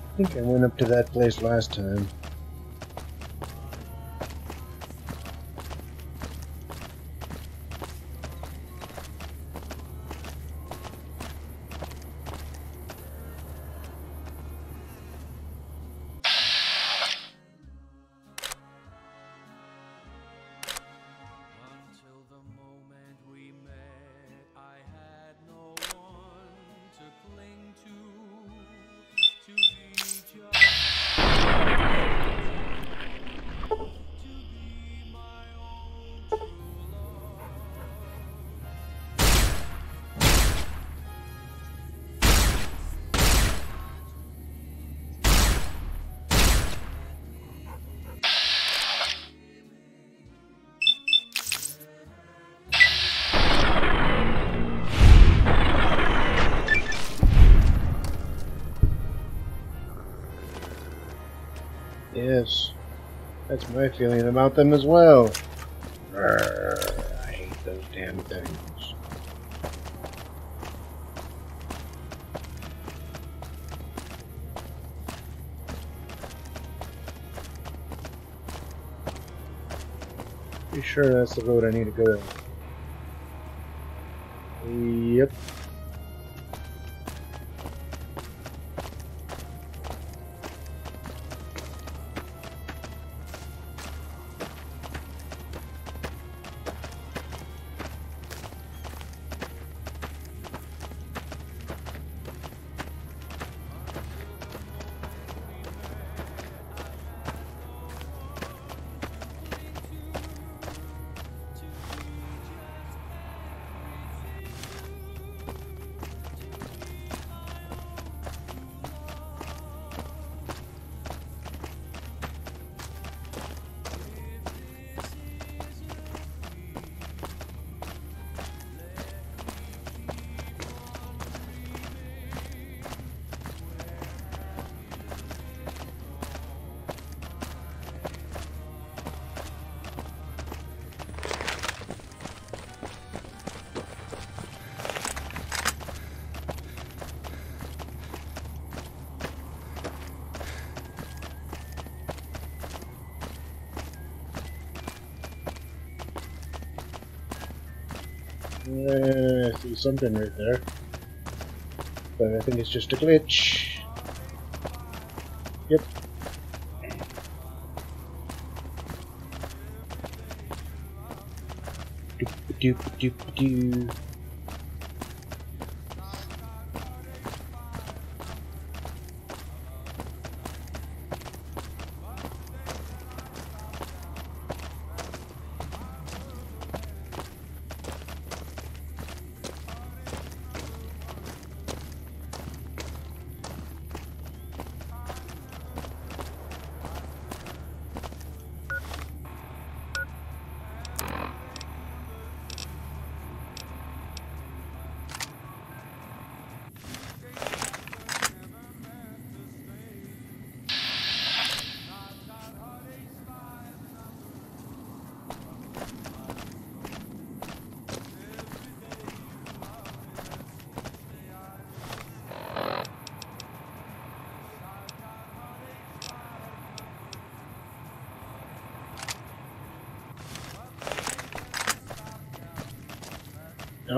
B: I think I went up to that place last time. Yes, that's my feeling about them as well. Grr, I hate those damn things. Pretty sure that's the road I need to go. Yep. I see something right there. But I think it's just a glitch. Yep. Doop-a-doop-a-doop-a-doo.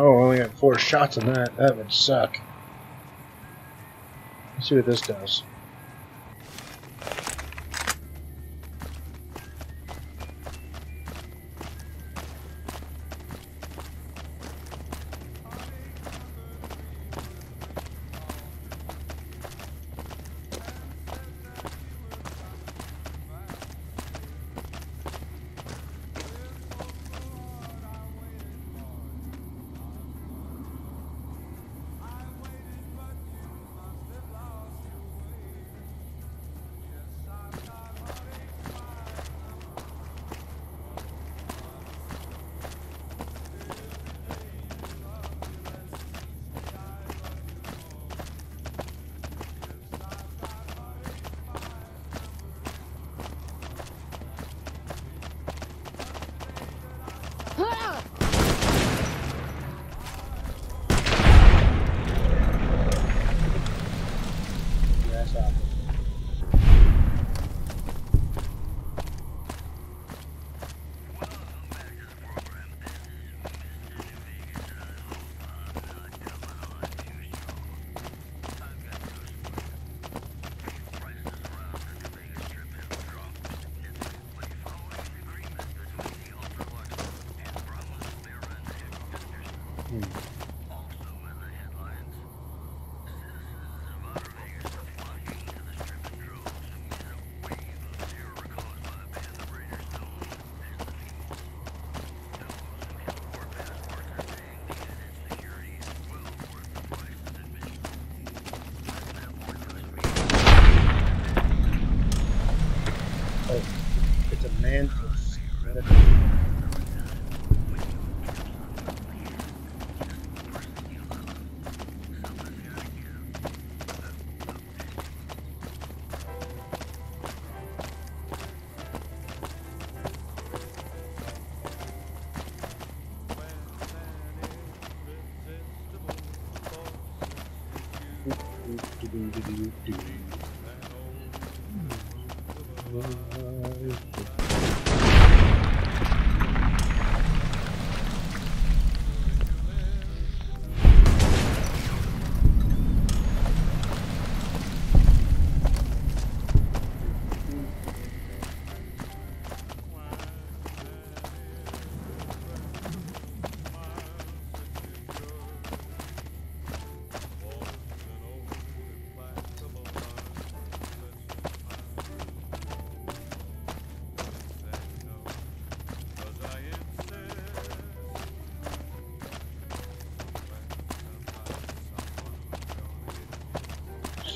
B: Oh, I only got 4 shots on that. That would suck. Let's see what this does. Oh, it's a mantis.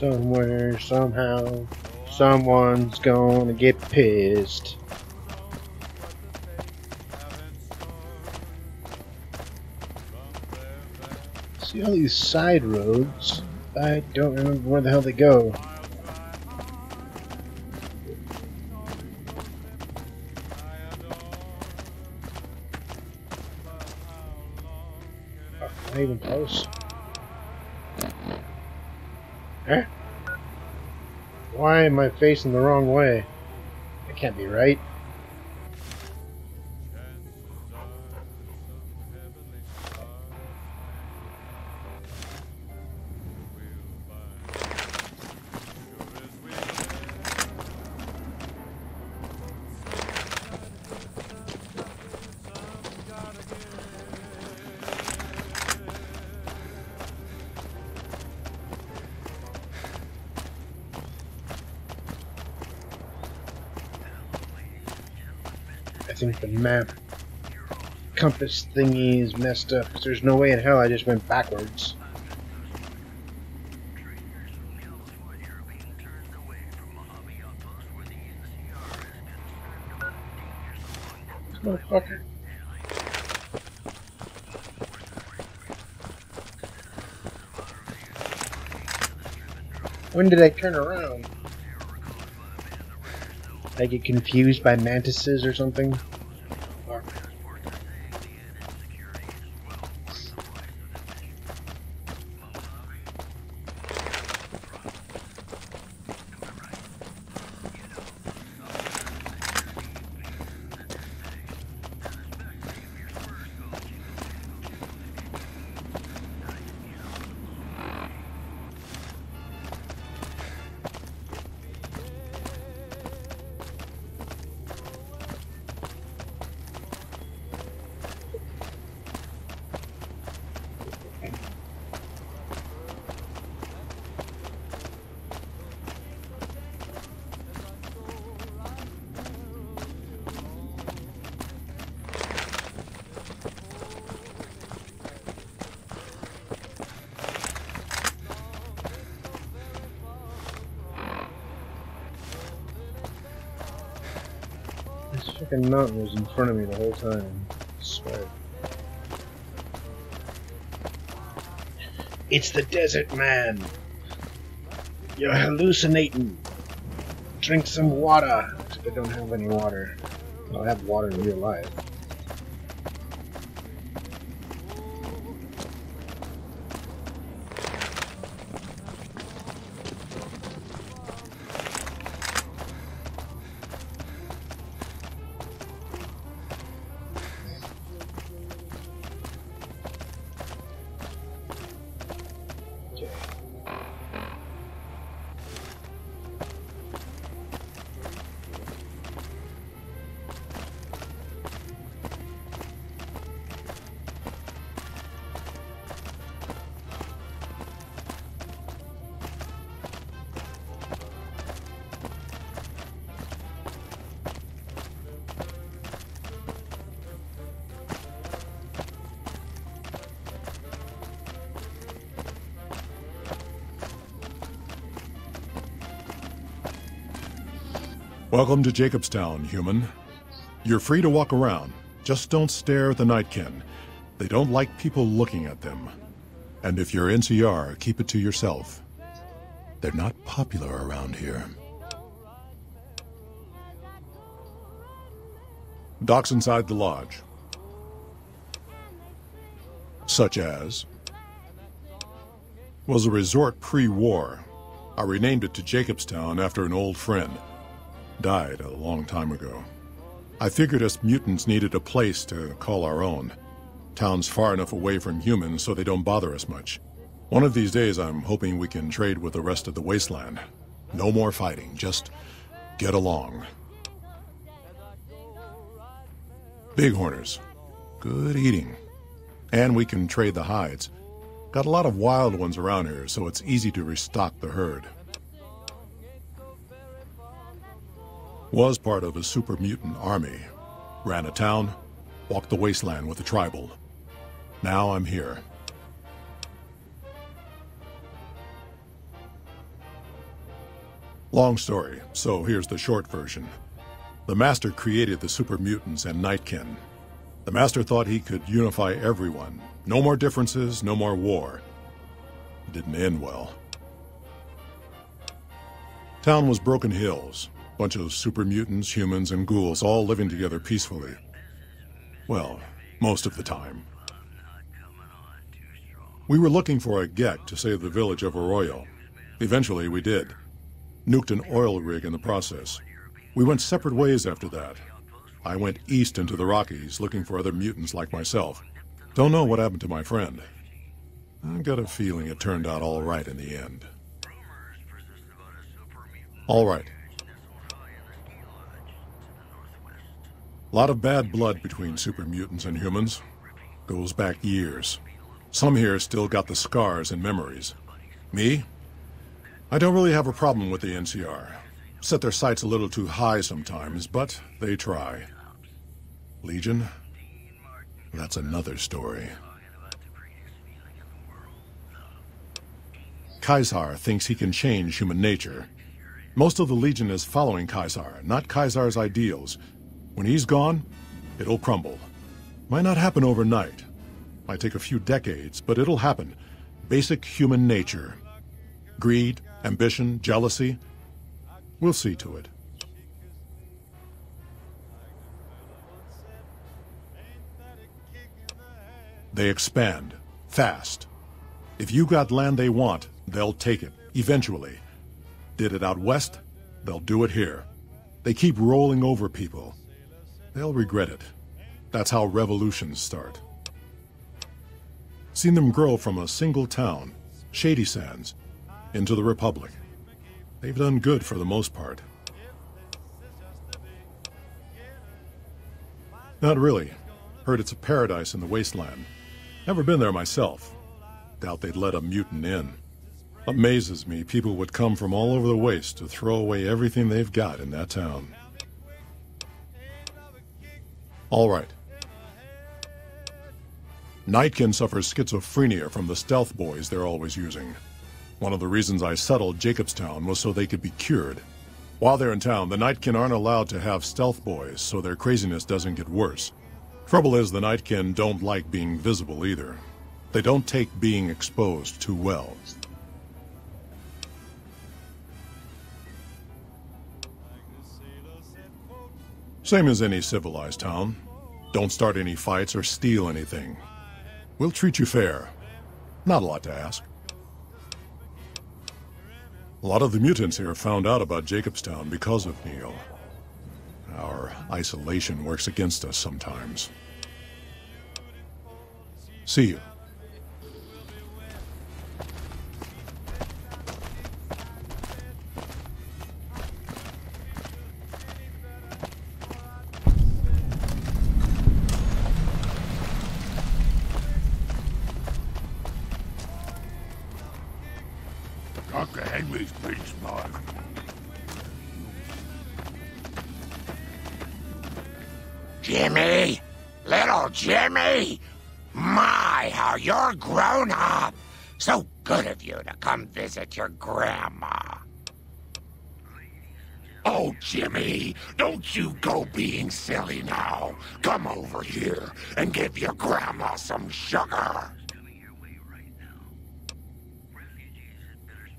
B: Somewhere, somehow, someone's gonna get pissed. See all these side roads? I don't remember where the hell they go. Oh, not even close. Huh? Why am I facing the wrong way? That can't be right. I think the map compass thingy is messed up because there's no way in hell I just went backwards. Motherfucker. When did I turn around? I get confused by mantises or something? Or Fucking mountain was in front of me the whole time. I swear. It's the desert man. You're hallucinating. Drink some water. I don't have any water. I have water in real life.
U: Welcome to Jacobstown, human. You're free to walk around. Just don't stare at the Nightkin. They don't like people looking at them. And if you're NCR, keep it to yourself. They're not popular around here. Docks inside the lodge. Such as... was a resort pre-war. I renamed it to Jacobstown after an old friend. Died a long time ago. I figured us mutants needed a place to call our own. Town's far enough away from humans so they don't bother us much. One of these days I'm hoping we can trade with the rest of the wasteland. No more fighting, just get along. Bighorners. Good eating. And we can trade the hides. Got a lot of wild ones around here, so it's easy to restock the herd. Was part of a super mutant army. Ran a town, walked the wasteland with the tribal. Now I'm here. Long story, so here's the short version. The Master created the super mutants and Nightkin. The Master thought he could unify everyone. No more differences, no more war. It didn't end well. Town was Broken Hills. Bunch of super mutants, humans, and ghouls all living together peacefully. Well, most of the time. We were looking for a Gek to save the village of Arroyo. Eventually, we did. Nuked an oil rig in the process. We went separate ways after that. I went east into the Rockies, looking for other mutants like myself. Don't know what happened to my friend. I got a feeling it turned out all right in the end. All right. Lot of bad blood between super mutants and humans. Goes back years. Some here still got the scars and memories. Me? I don't really have a problem with the NCR. Set their sights a little too high sometimes, but they try. Legion? That's another story. Caesar thinks he can change human nature. Most of the Legion is following Caesar, not Caesar's ideals. When he's gone, it'll crumble. Might not happen overnight. Might take a few decades, but it'll happen. Basic human nature. Greed, ambition, jealousy. We'll see to it. They expand. Fast. If you got land they want, they'll take it. Eventually. Did it out west, they'll do it here. They keep rolling over people. They'll regret it. That's how revolutions start. Seen them grow from a single town, Shady Sands, into the Republic. They've done good for the most part. Not really. Heard it's a paradise in the wasteland. Never been there myself. Doubt they'd let a mutant in. Amazes me people would come from all over the waste to throw away everything they've got in that town. All right. Nightkin suffers schizophrenia from the stealth boys they're always using. One of the reasons I settled Jacobstown was so they could be cured. While they're in town, the Nightkin aren't allowed to have stealth boys, so their craziness doesn't get worse. Trouble is, the Nightkin don't like being visible either. They don't take being exposed too well. Same as any civilized town. Don't start any fights or steal anything. We'll treat you fair. Not a lot to ask. A lot of the mutants here found out about Jacobstown because of Neil. Our isolation works against us sometimes. See you.
E: Uncle Henry's pretty smart.
A: Jimmy! Little Jimmy! My, how you're grown up! So good of you to come visit your grandma. Oh, Jimmy, don't you go being silly now. Come over here and give your grandma some sugar.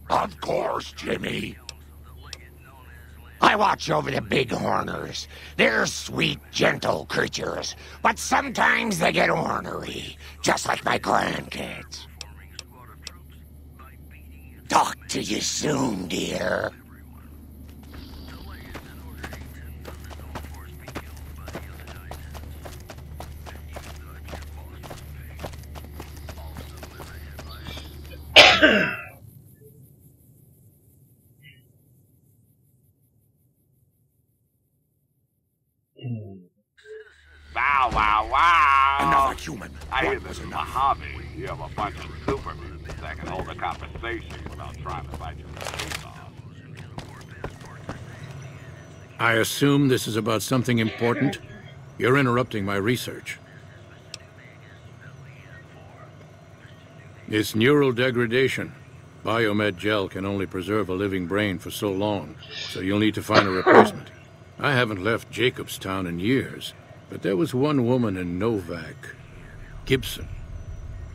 A: Of course, Jimmy. I watch over the bighorners. They're sweet, gentle creatures, but sometimes they get ornery, just like my grandkids. Talk to you soon, dear.
E: Wow, wow, wow!
A: Another human.
E: I hear this is a hobby. You have a bunch of super mutants that can hold a conversation without trying to fight your face off.
C: I assume this is about something important? You're interrupting my research. It's neural degradation. Biomed gel can only preserve a living brain for so long, so you'll need to find a replacement. I haven't left Jacobstown in years, but there was one woman in Novak, Gibson.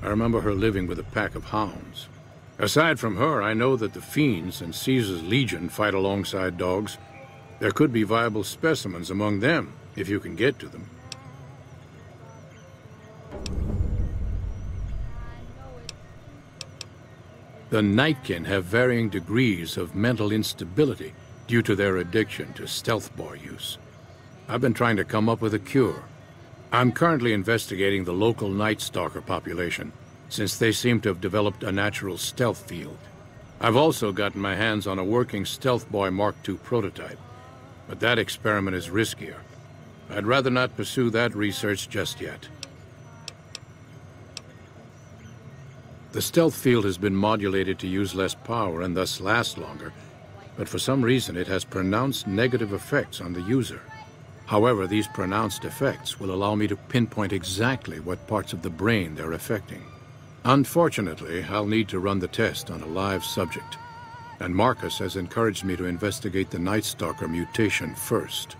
C: I remember her living with a pack of hounds. Aside from her, I know that the Fiends and Caesar's Legion fight alongside dogs. There could be viable specimens among them, if you can get to them. The Nightkin have varying degrees of mental instability due to their addiction to stealth boy use. I've been trying to come up with a cure. I'm currently investigating the local Night Stalker population, since they seem to have developed a natural stealth field. I've also gotten my hands on a working Stealth Boy Mark II prototype, but that experiment is riskier. I'd rather not pursue that research just yet. The stealth field has been modulated to use less power and thus last longer, but for some reason it has pronounced negative effects on the user. However, these pronounced effects will allow me to pinpoint exactly what parts of the brain they're affecting. Unfortunately, I'll need to run the test on a live subject, and Marcus has encouraged me to investigate the Night Stalker mutation first.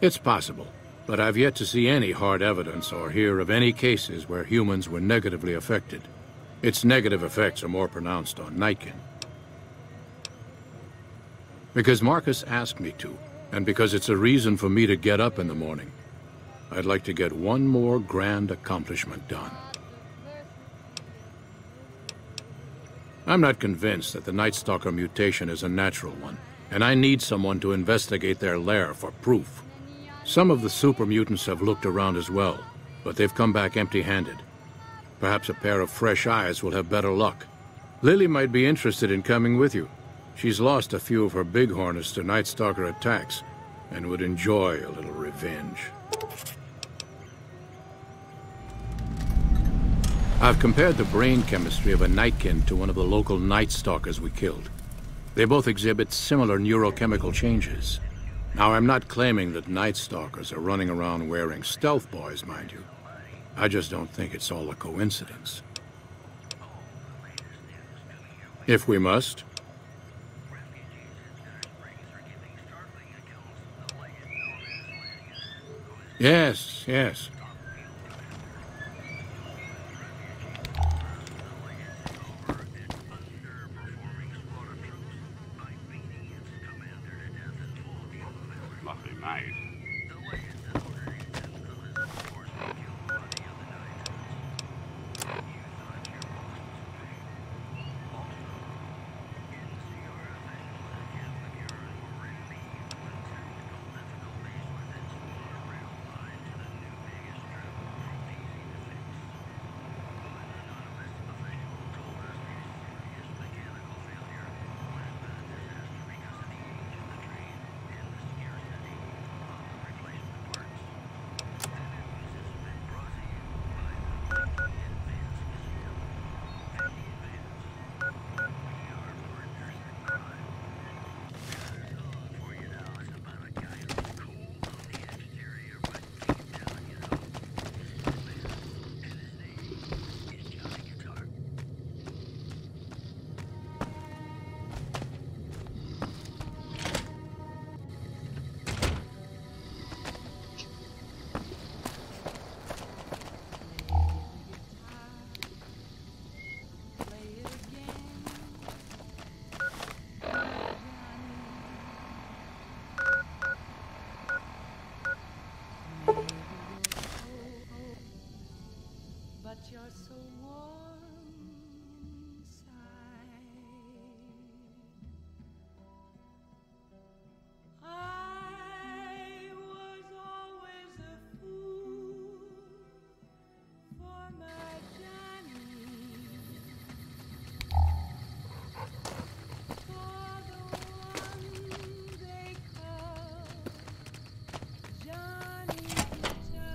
C: It's possible, but I've yet to see any hard evidence or hear of any cases where humans were negatively affected. Its negative effects are more pronounced on Nightkin. Because Marcus asked me to, and because it's a reason for me to get up in the morning, I'd like to get one more grand accomplishment done. I'm not convinced that the Night Stalker mutation is a natural one, and I need someone to investigate their lair for proof. Some of the super mutants have looked around as well, but they've come back empty-handed. Perhaps a pair of fresh eyes will have better luck. Lily might be interested in coming with you. She's lost a few of her bighorners to Night Stalker attacks, and would enjoy a little revenge. I've compared the brain chemistry of a Nightkin to one of the local Night Stalkers we killed. They both exhibit similar neurochemical changes. Now, I'm not claiming that Night Stalkers are running around wearing stealth boys, mind you. I just don't think it's all a coincidence. If we must. Yes, yes.
E: Must be nice.
G: But you're so warm inside. I was always a fool for my Johnny. For the one they call Johnny Guitar.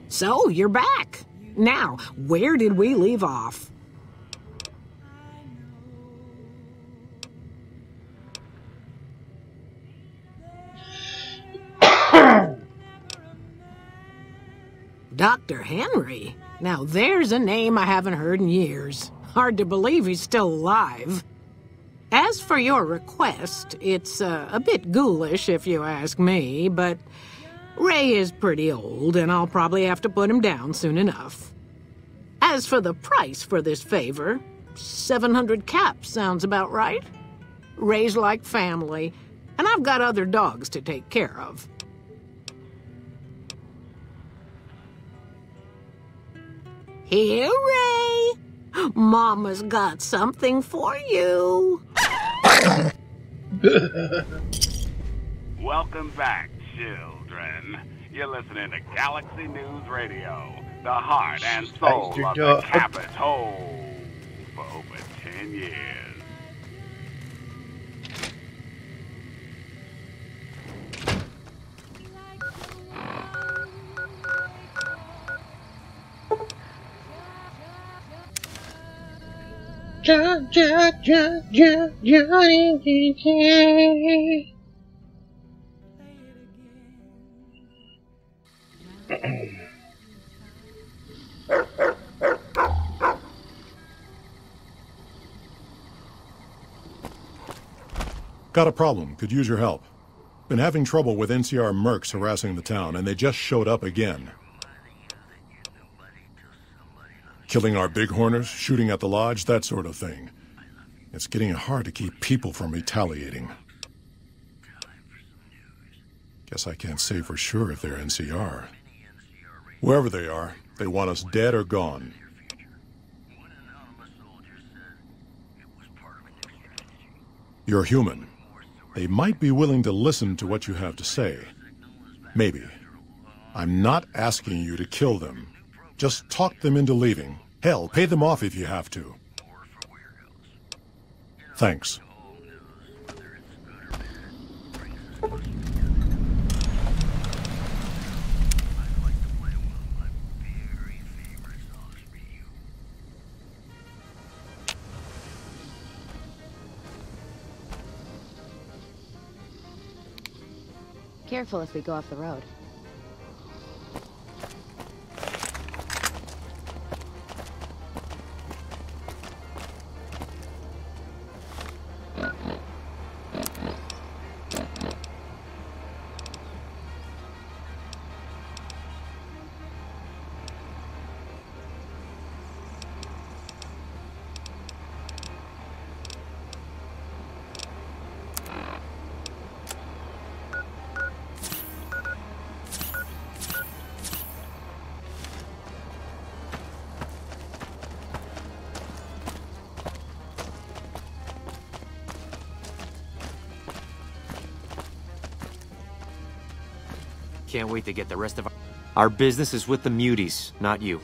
I: So, you're back. Now, where did we leave off? Dr. Henry? Now there's a name I haven't heard in years. Hard to believe he's still alive. As for your request, it's a bit ghoulish if you ask me, but Ray is pretty old and I'll probably have to put him down soon enough. As for the price for this favor, 700 caps sounds about right. Ray's like family, and I've got other dogs to take care of. Here, Ray. Mama's got something for you.
E: Welcome back, children. You're listening to Galaxy News Radio, the heart and soul of the Capitol for over 10 years.
B: Johnny.
U: Got a problem. Could use your help. Been having trouble with NCR mercs harassing the town, and they just showed up again. Killing our bighorners, shooting at the lodge, that sort of thing. It's getting hard to keep people from retaliating. Guess I can't say for sure if they're NCR. Wherever they are, they want us dead or gone. You're human. They might be willing to listen to what you have to say. Maybe. I'm not asking you to kill them. Just talk them into leaving. Hell, pay them off if you have to. Thanks.
D: Careful if we go off the road.
V: Can't wait to get the rest of our business is with the muties, not you.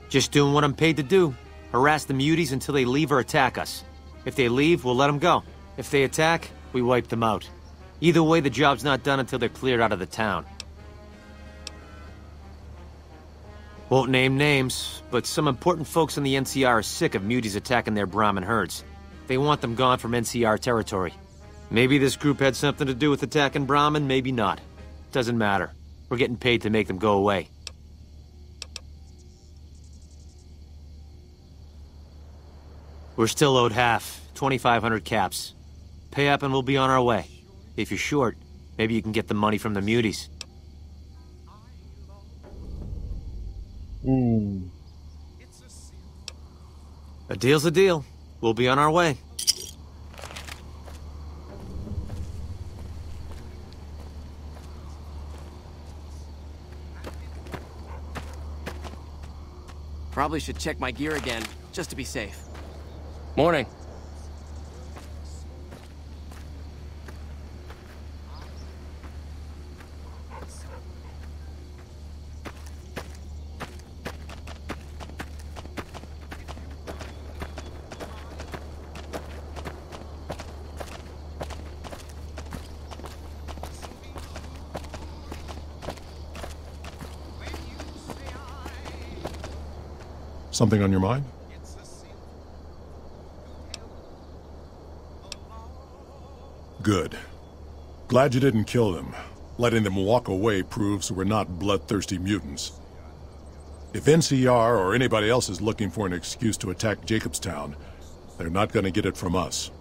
V: Just doing what I'm paid to do. Harass the muties until they leave or attack us. If they leave, we'll let them go. If they attack, we wipe them out. Either way, the job's not done until they're cleared out of the town. Won't name names, but some important folks in the NCR are sick of muties attacking their Brahmin herds. They want them gone from NCR territory. Maybe this group had something to do with attacking Brahmin, maybe not. Doesn't matter. We're getting paid to make them go away. We're still owed half, 2,500 caps. Pay up and we'll be on our way. If you're short, maybe you can get the money from the muties. A deal's a deal. We'll be on our way.
L: Probably should check my gear again, just to be safe. Morning.
U: Something on your mind? Good. Glad you didn't kill them. Letting them walk away proves we're not bloodthirsty mutants. If NCR or anybody else is looking for an excuse to attack Jacobstown, they're not going to get it from us.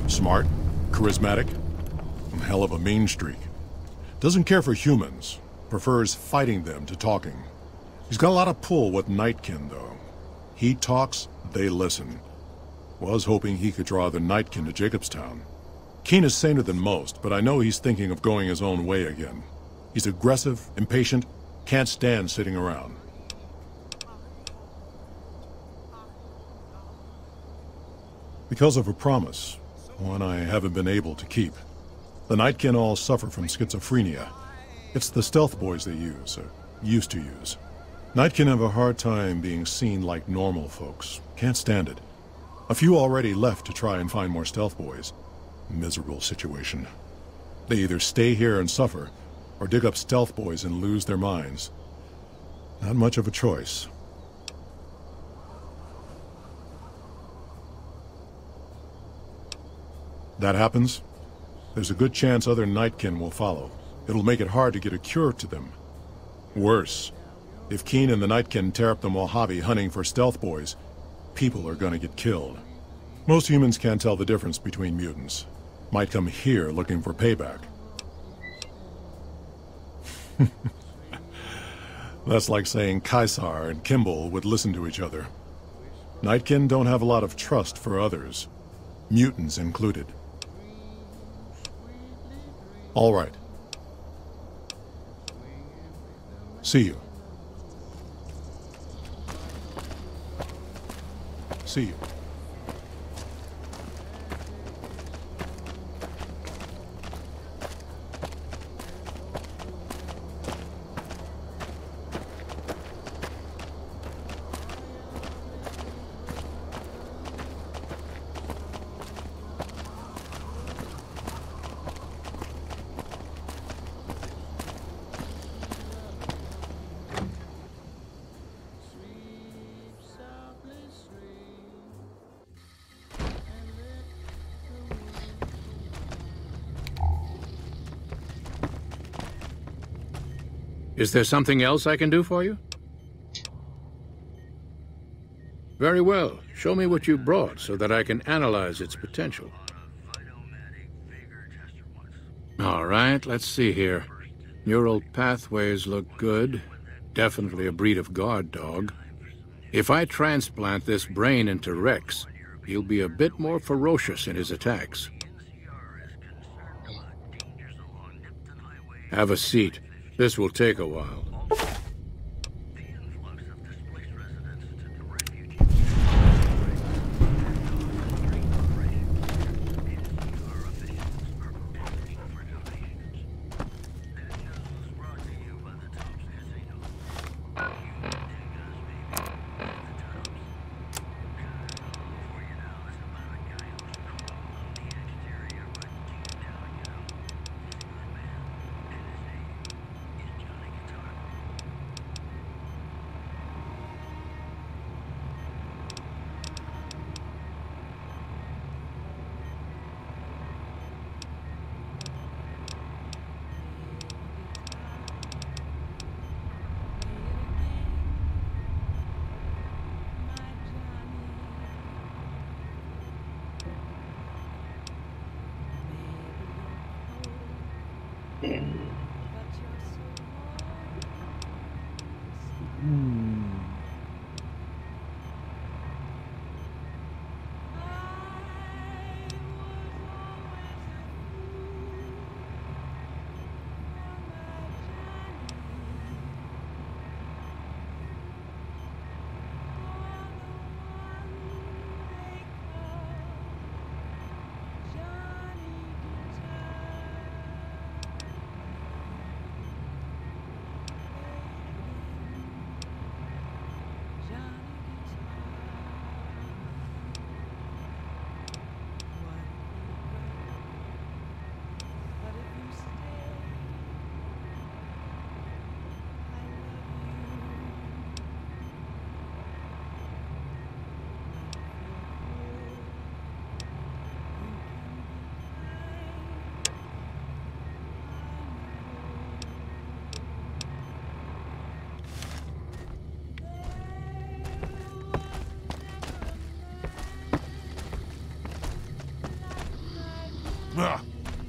U: Smart, charismatic, and hell of a mean streak. Doesn't care for humans. Prefers fighting them to talking. He's got a lot of pull with Nightkin, though. He talks, they listen. Was hoping he could draw the Nightkin to Jacobstown. Keen is saner than most, but I know he's thinking of going his own way again. He's aggressive, impatient, can't stand sitting around. Because of a promise, one I haven't been able to keep. The Nightkin all suffer from schizophrenia. It's the stealth boys they use, or used to use. Nightkin have a hard time being seen like normal folks. Can't stand it. A few already left to try and find more stealth boys. Miserable situation. They either stay here and suffer, or dig up stealth boys and lose their minds. Not much of a choice. That happens, there's a good chance other Nightkin will follow. It'll make it hard to get a cure to them. Worse, if Keen and the Nightkin tear up the Mojave hunting for stealth boys, people are gonna get killed. Most humans can't tell the difference between mutants. Might come here looking for payback. That's like saying Caesar and Kimball would listen to each other. Nightkin don't have a lot of trust for others, mutants included. All right. See you. See you.
C: Is there something else I can do for you? Very well. Show me what you brought so that I can analyze its potential. All right, let's see here. Neural pathways look good. Definitely a breed of guard dog. If I transplant this brain into Rex, he'll be a bit more ferocious in his attacks. Have a seat. This will take a while.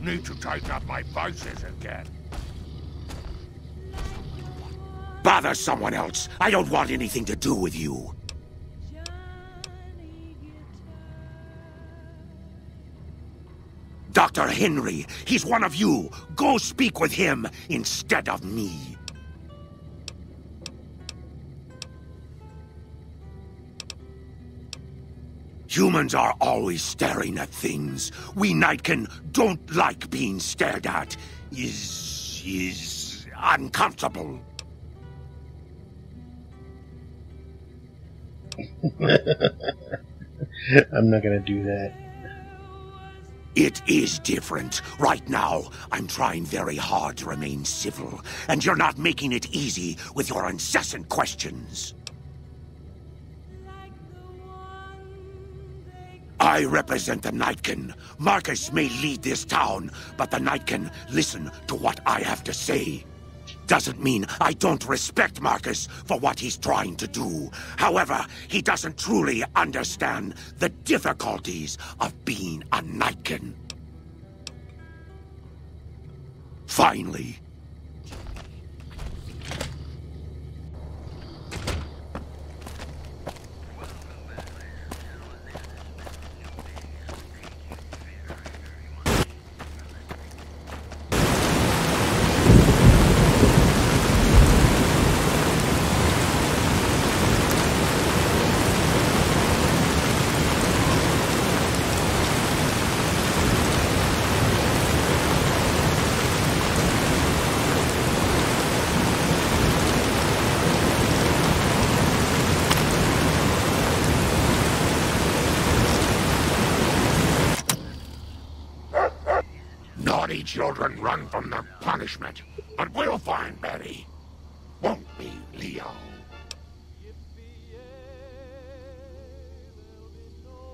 A: Need to tighten up my vices again. Bother someone else. I don't want anything to do with you. Dr. Henry, he's one of you. Go speak with him instead of me. Humans are always staring at things. We Nightkin don't like being stared at. Is uncomfortable.
B: I'm not gonna do that.
A: It is different. Right now, I'm trying very hard to remain civil, and you're not making it easy with your incessant questions. I represent the Nightkin. Marcus may lead this town, but the Nightkin listen to what I have to say. Doesn't mean I don't respect Marcus for what he's trying to do. However, he doesn't truly understand the difficulties of being a Nightkin. Finally, naughty children run from their punishment, but we'll find Betty. Won't we, Leo?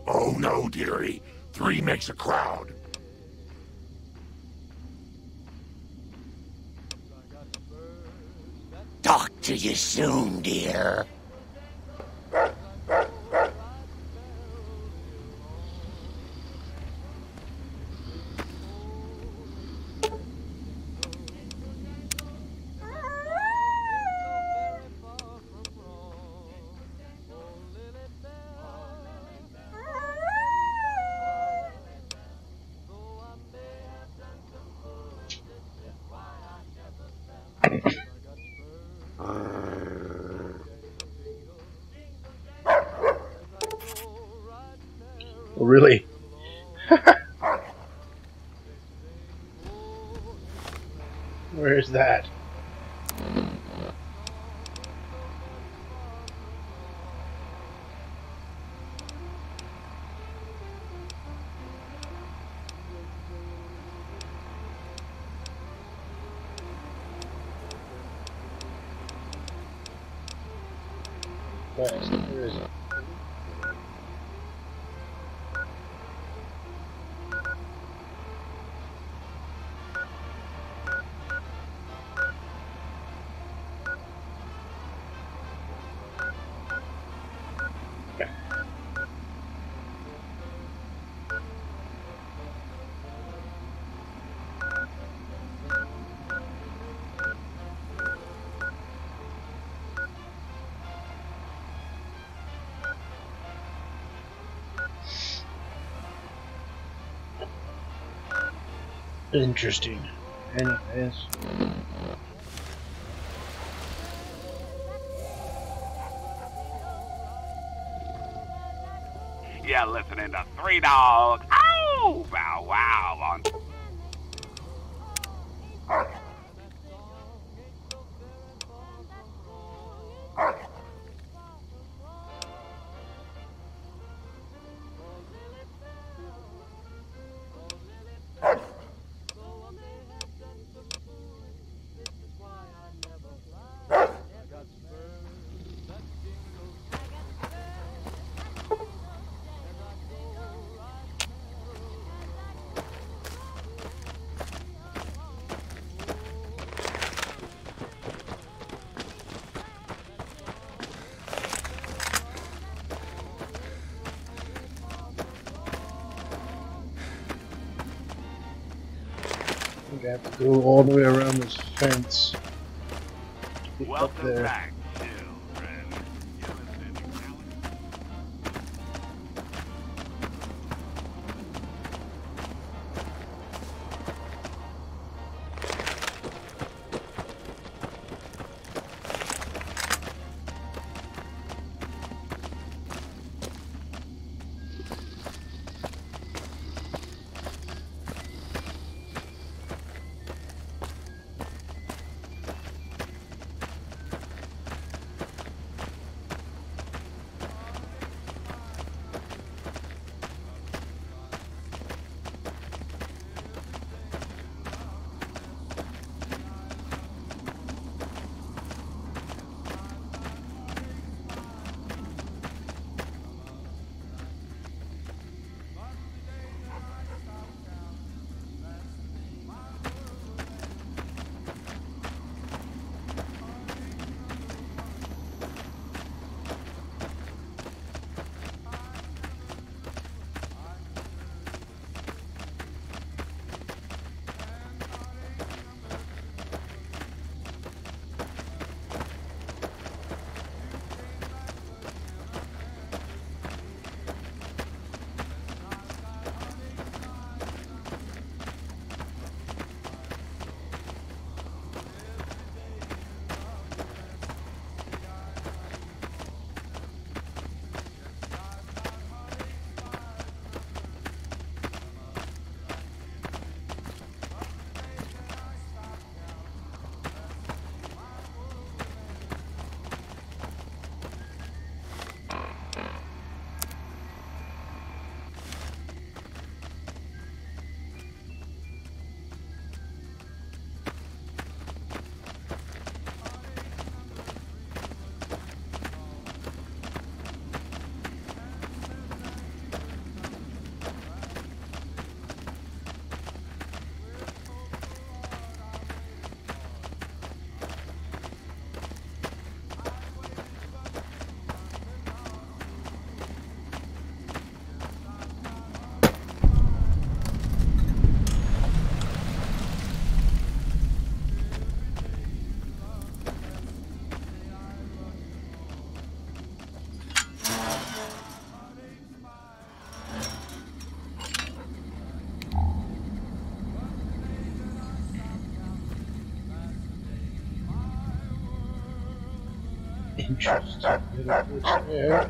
A: Oh no, dearie. 3 makes a crowd. to you soon, dear.
B: Really? Where's that? Where is it? Interesting. Anyways.
E: You're listening to Three Dogs. Ow! Bow wow on.
B: I have to go all the way around this fence. Get up
E: Welcome
B: there.
E: back, children. You're listening to
B: Interesting. There.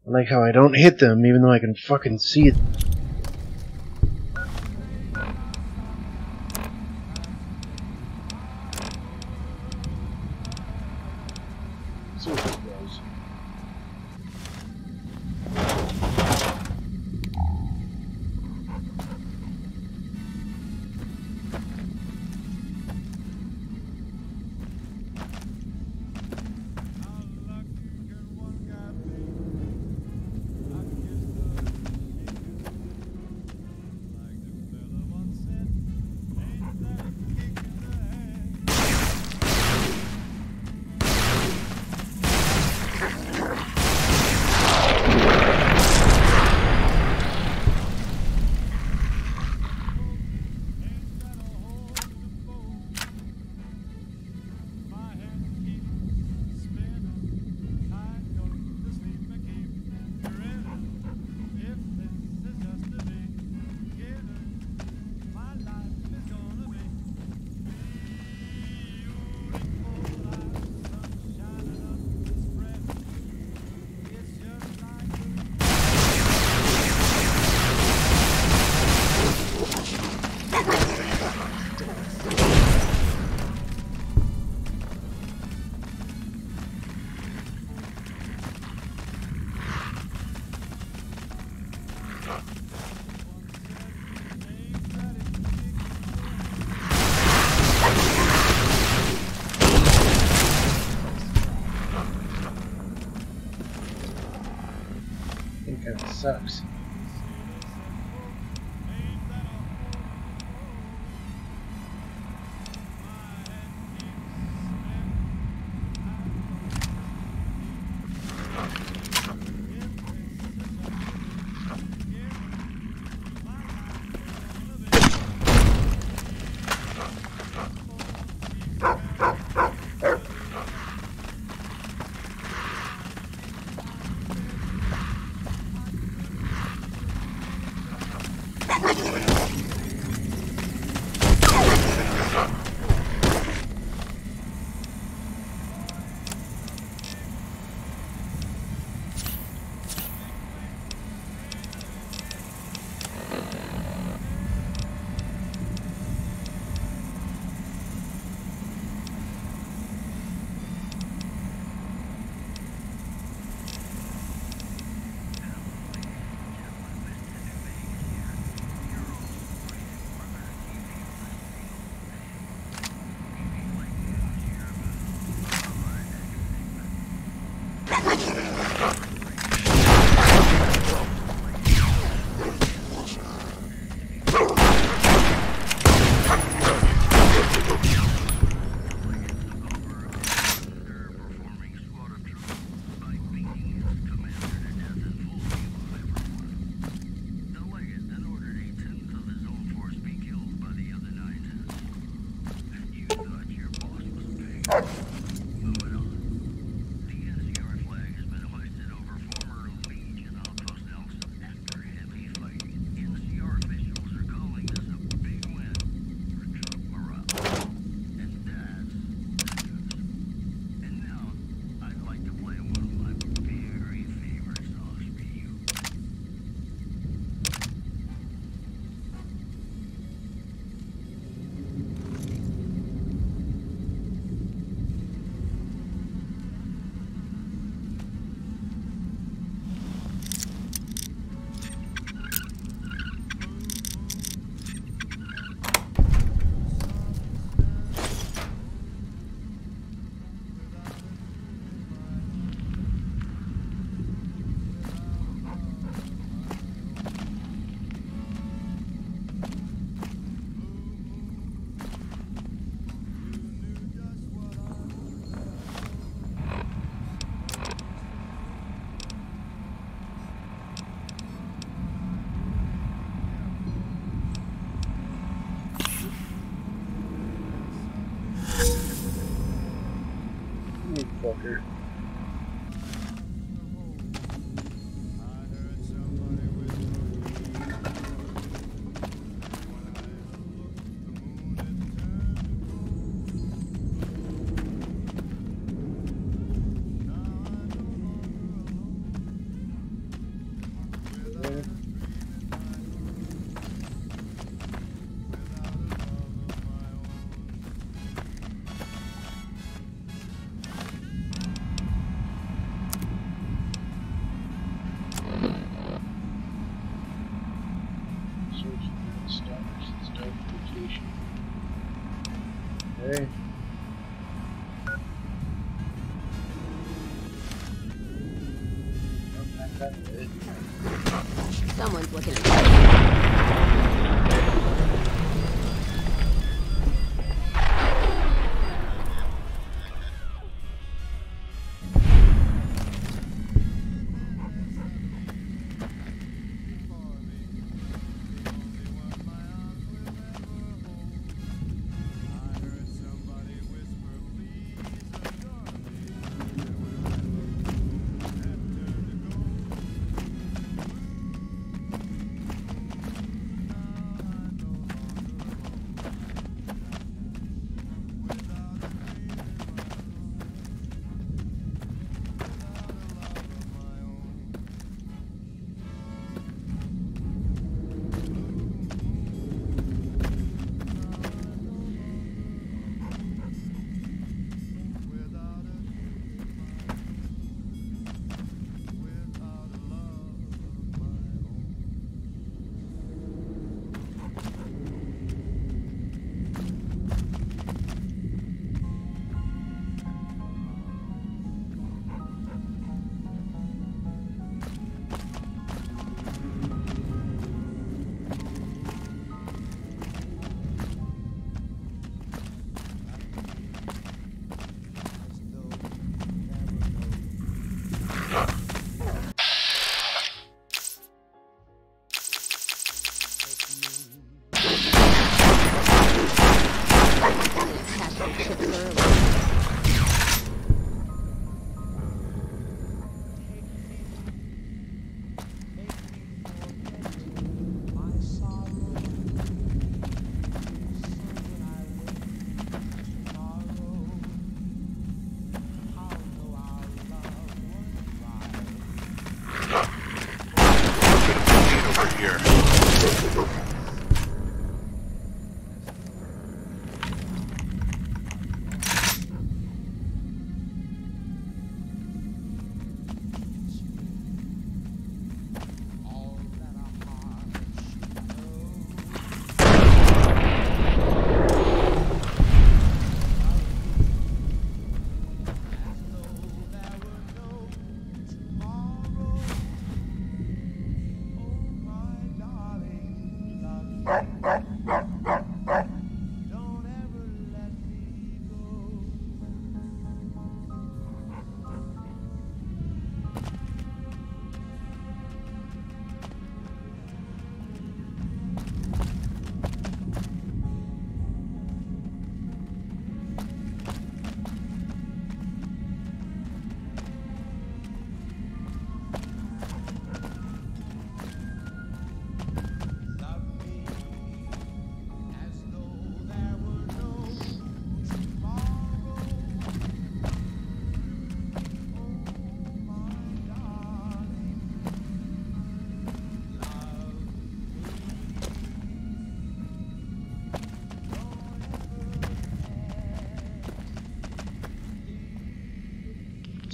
B: I like how I don't hit them even though I can fucking see it. See what this does. It kind of sucks. fucker. Okay.
F: Someone's looking at me.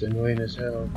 B: It's annoying as hell.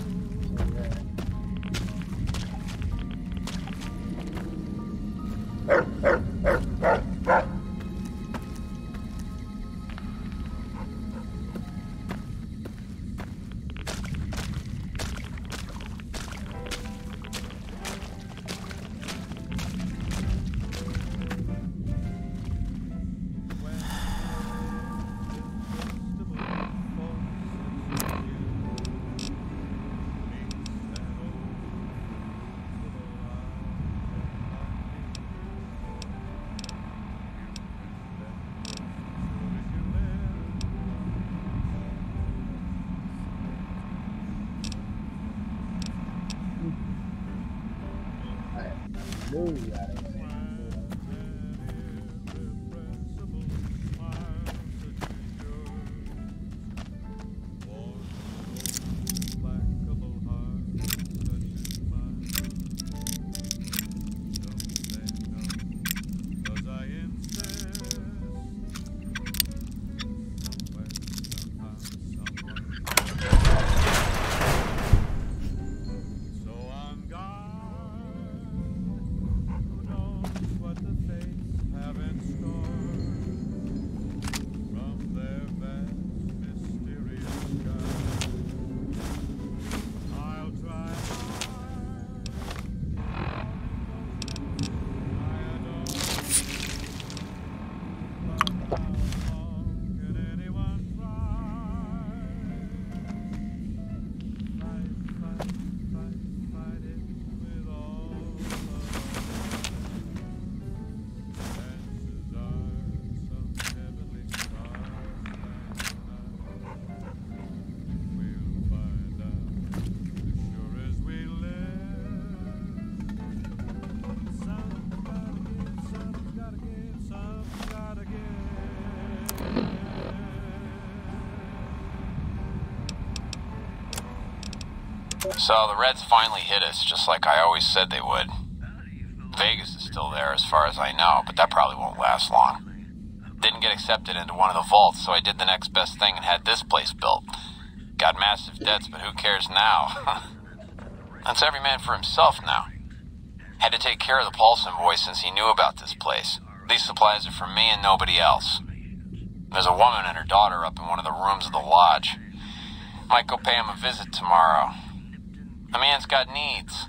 D: So the Reds finally hit us, just like I always said they would. Vegas is still there as far as I know, but that probably won't last long. Didn't get accepted into one of the vaults, so I did the next best thing and had this place built. Got massive debts, but who cares now? That's every man for himself now. Had to take care of the Paulson boy since he knew about this place. These supplies are for me and nobody else. There's a woman and her daughter up in one of the rooms of the lodge. Might go pay him a visit tomorrow. The man's got needs.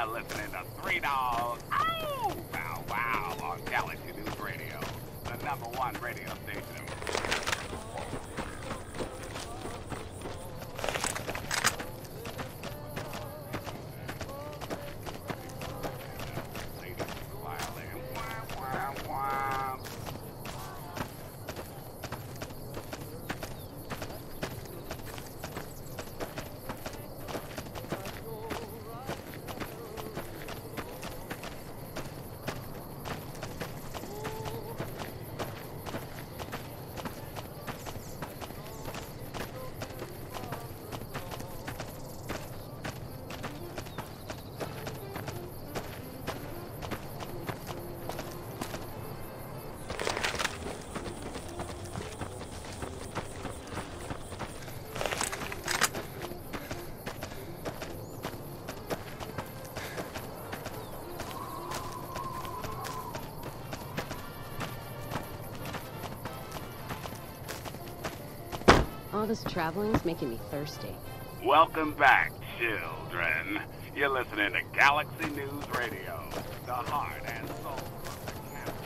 E: You're listening to Three Dogs. Ow! Wow, wow, on Galaxy News Radio, the #1 radio station.
H: All this traveling's making me thirsty.
E: Welcome back, children. You're listening to Galaxy News Radio, the heart and soul of the campus.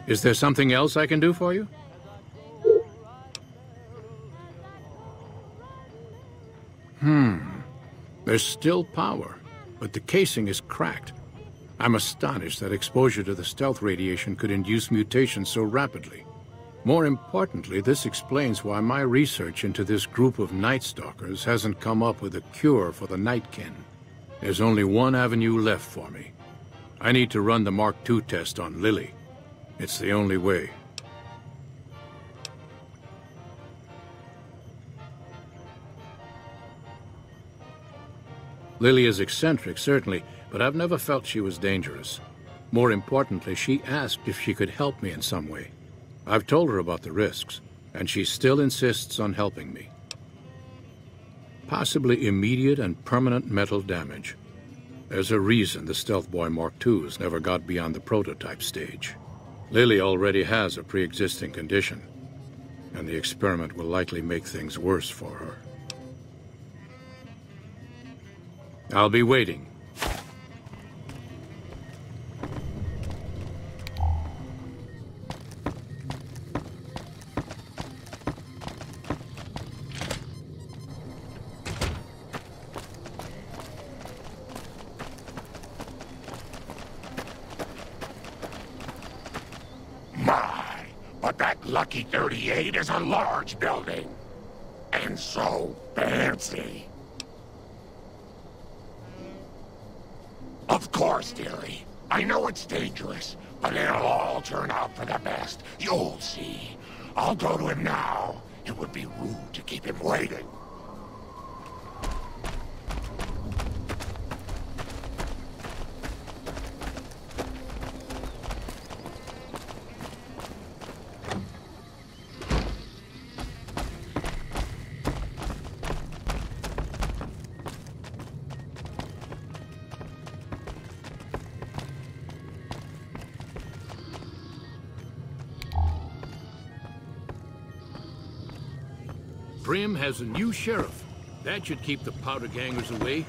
C: Is there something else I can do for you? There's still power, but the casing is cracked. I'm astonished that exposure to the stealth radiation could induce mutations so rapidly. More importantly, this explains why my research into this group of Night Stalkers hasn't come up with a cure for the Nightkin. There's only one avenue left for me. I need to run the Mark II test on Lily. It's the only way. Lily is eccentric, certainly, but I've never felt she was dangerous. More importantly, she asked if she could help me in some way. I've told her about the risks, and she still insists on helping me. Possibly immediate and permanent metal damage. There's a reason the Stealth Boy Mark IIs never got beyond the prototype stage. Lily already has a pre-existing condition, and the experiment will likely make things worse for her. I'll be waiting.
A: But that Lucky 38 is a large building. And so fancy. Of course, dearie. I know it's dangerous, but it'll all turn out for the best. You'll see. I'll go to him now. It would be rude to keep him waiting.
C: Brim has a new sheriff. That should keep the powder gangers away.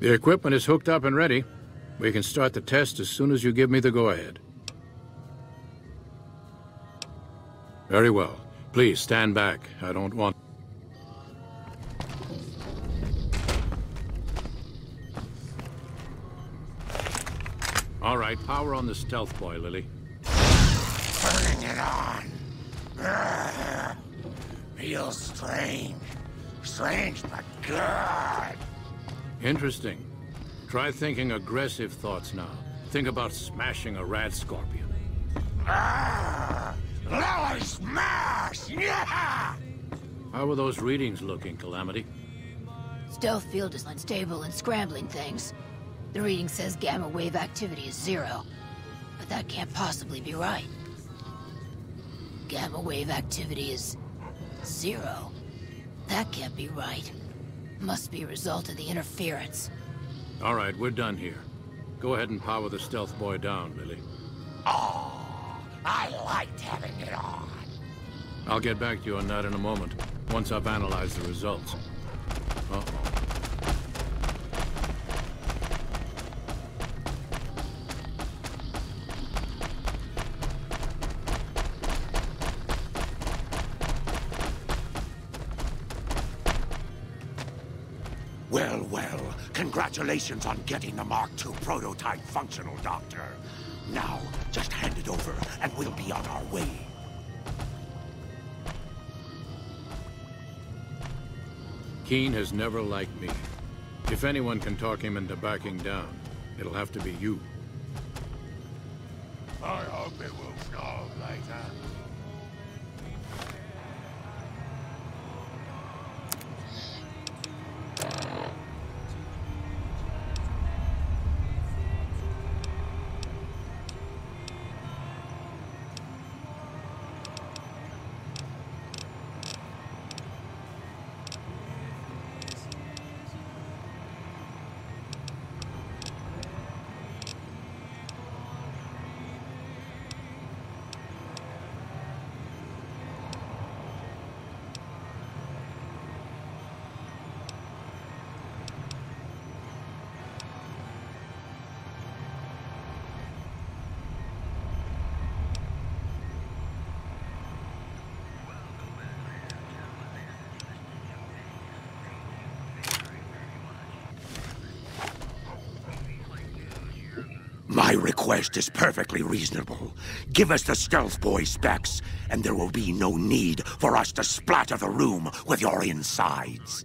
C: The equipment is hooked up and ready. We can start the test as soon as you give me the go-ahead. Very well. Please stand back. I don't want... All right, power on the Stealth Boy, Lily.
A: it on. Feels strange. Strange, but good.
C: Interesting. Try thinking aggressive thoughts now. Think about smashing a rad scorpion.
A: Lily smash! Yeah!
C: How were those readings looking, Calamity?
K: Stealth field is unstable and scrambling things. The reading says gamma wave activity is 0. But that can't possibly be right. Gamma wave activity is 0. That can't be right. Must be a result of the interference.
C: All right, we're done here. Go ahead and power the stealth boy down, Lily.
A: Oh, I liked having it on.
C: I'll get back to you on that in a moment, once I've analyzed the results. Uh-oh.
A: Well, well, congratulations on getting the Mark II prototype functional, Doctor. Now, just hand it over, and we'll be on our way.
C: Keen has never liked me. If anyone can talk him into backing down, it'll have to be you.
A: I hope it will stop later. My request is perfectly reasonable. Give us the stealth boy specs, and there will be no need for us to splatter the room with your insides.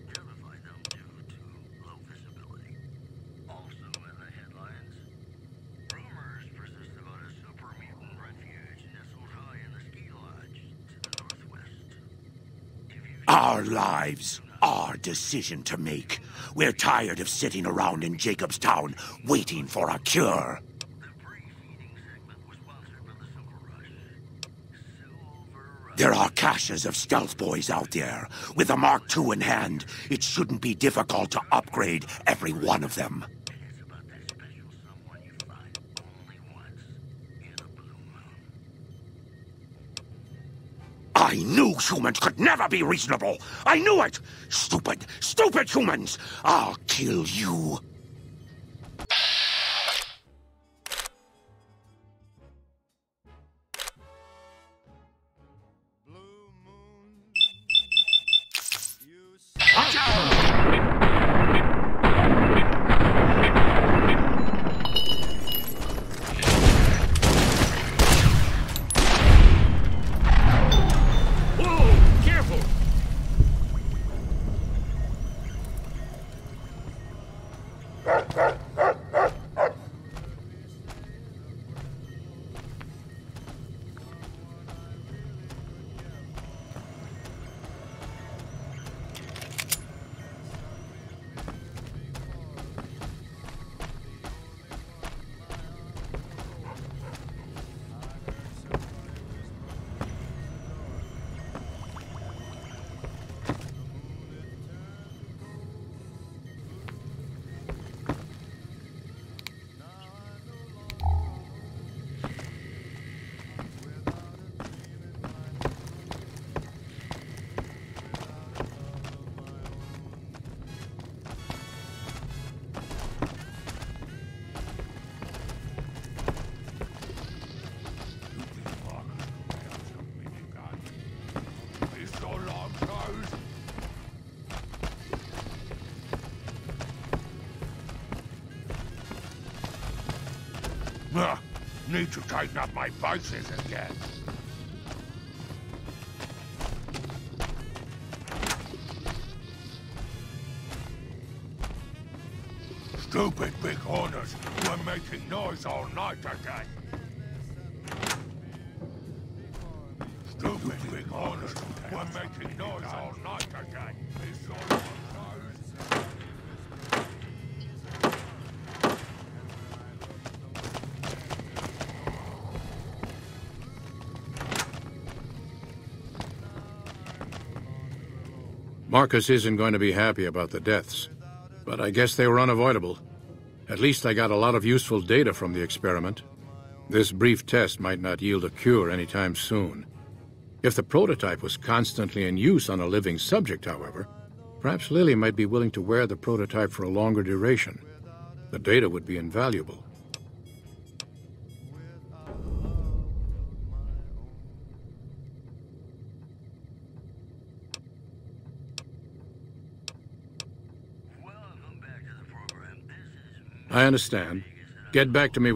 A: Our lives, our decision to make. We're tired of sitting around in Jacobstown waiting for a cure. There are caches of stealth boys out there. With a Mark II in hand, it shouldn't be difficult to upgrade every one of them. I knew humans could never be reasonable! I knew it! Stupid, stupid humans! I'll kill you! Need to tighten up my vices again.
E: Stupid big horners were making noise all night again. Stupid big horners were making noise all night again.
C: Marcus isn't going to be happy about the deaths, but I guess they were unavoidable. At least I got a lot of useful data from the experiment. This brief test might not yield a cure anytime soon. If the prototype was constantly in use on a living subject, however, perhaps Lily might be willing to wear the prototype for a longer duration. The data would be invaluable. I understand. Get back to me.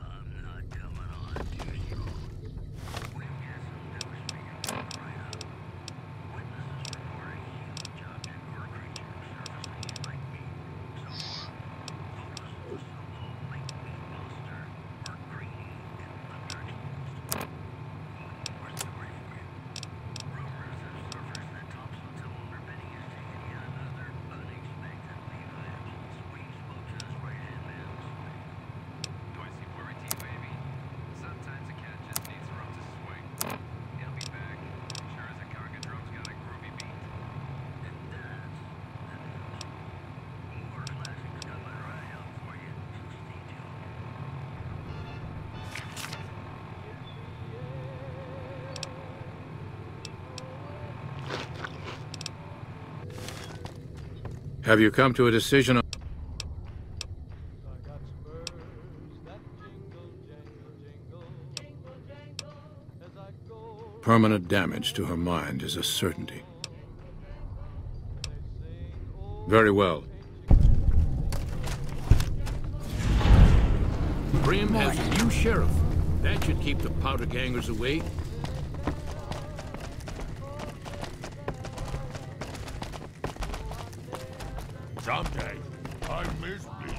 C: Have you come to a decision on permanent damage to her mind is a certainty? Very well. Grim has a new sheriff. That should keep the powder gangers away.
E: Someday, I miss bleeding.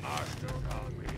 E: Master Tommy.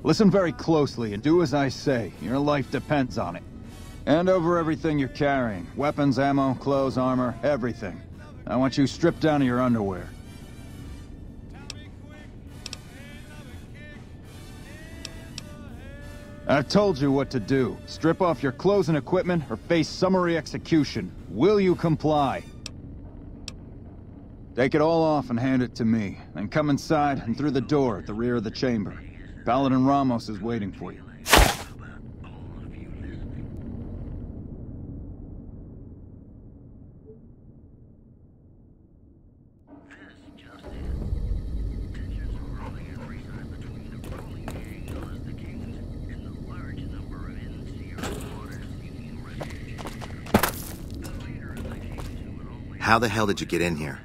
J: Listen very closely and do as I say. Your life depends on it. Hand over everything you're carrying. Weapons, ammo, clothes, armor, everything. I want you stripped down to your underwear. I've told you what to do. Strip off your clothes and equipment or face summary execution. Will you comply? Take it all off and hand it to me. Then come inside and through the door at the rear of the chamber. Paladin Ramos is waiting for you.
N: How the hell did you get in here?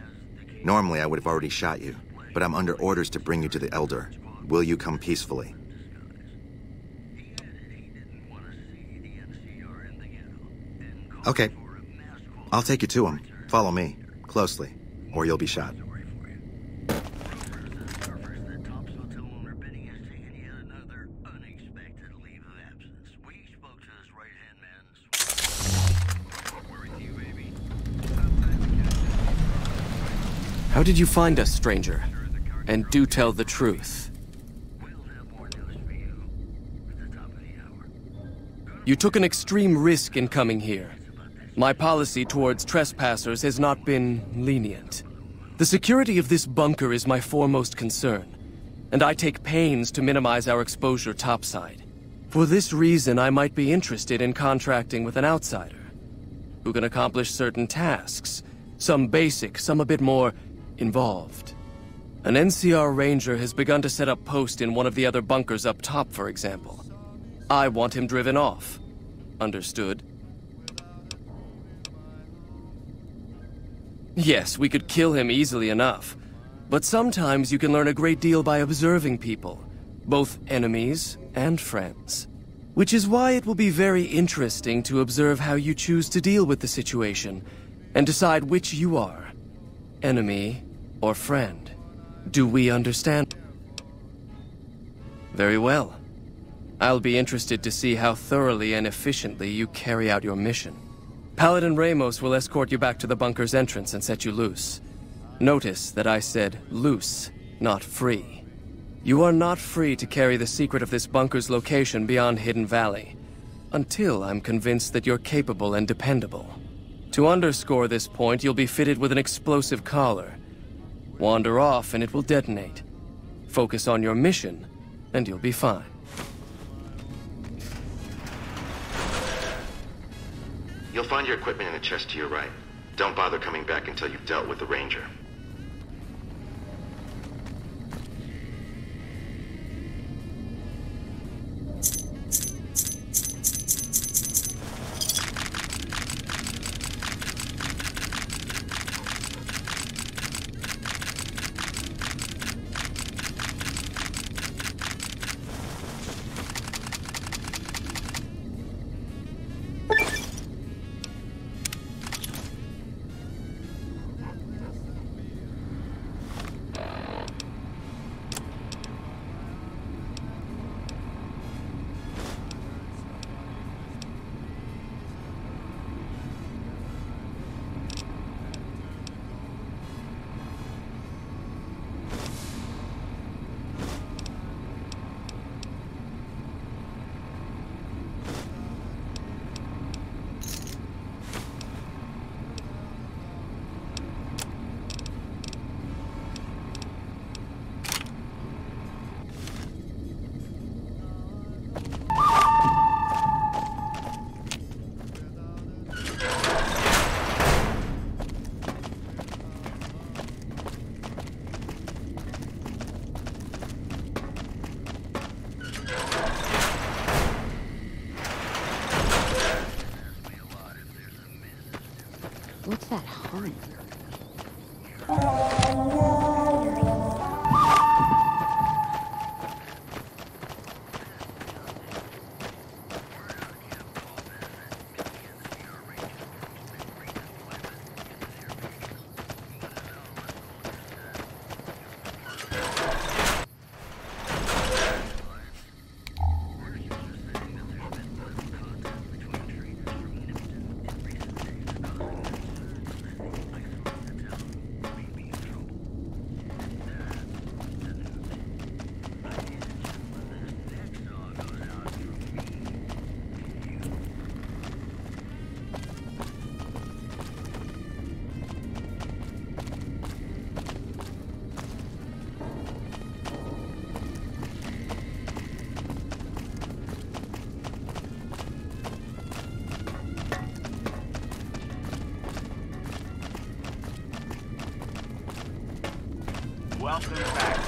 N: Normally I would have already shot you, but I'm under orders to bring you to the Elder. Will you come peacefully? Okay. I'll take you to him. Follow me, closely, or you'll be shot.
W: How did you find us, stranger? And do tell the truth. You took an extreme risk in coming here. My policy towards trespassers has not been lenient. The security of this bunker is my foremost concern, and I take pains to minimize our exposure topside. For this reason, I might be interested in contracting with an outsider, who can accomplish certain tasks, some basic, some a bit more involved. An NCR ranger has begun to set up post in one of the other bunkers up top, for example. I want him driven off. Understood? Yes, we could kill him easily enough. But sometimes you can learn a great deal by observing people, both enemies and friends. Which is why it will be very interesting to observe how you choose to deal with the situation, and decide which you are, enemy or friend. Do we understand? Very well. I'll be interested to see how thoroughly and efficiently you carry out your mission. Paladin Ramos will escort you back to the bunker's entrance and set you loose. Notice that I said loose, not free. You are not free to carry the secret of this bunker's location beyond Hidden Valley, until I'm convinced that you're capable and dependable. To underscore this point, you'll be fitted with an explosive collar. Wander off and it will detonate. Focus on your mission, and you'll be fine.
N: You'll find your equipment in the chest to your right. Don't bother coming back until you've dealt with the Ranger.
W: Thank you.
E: Welcome back.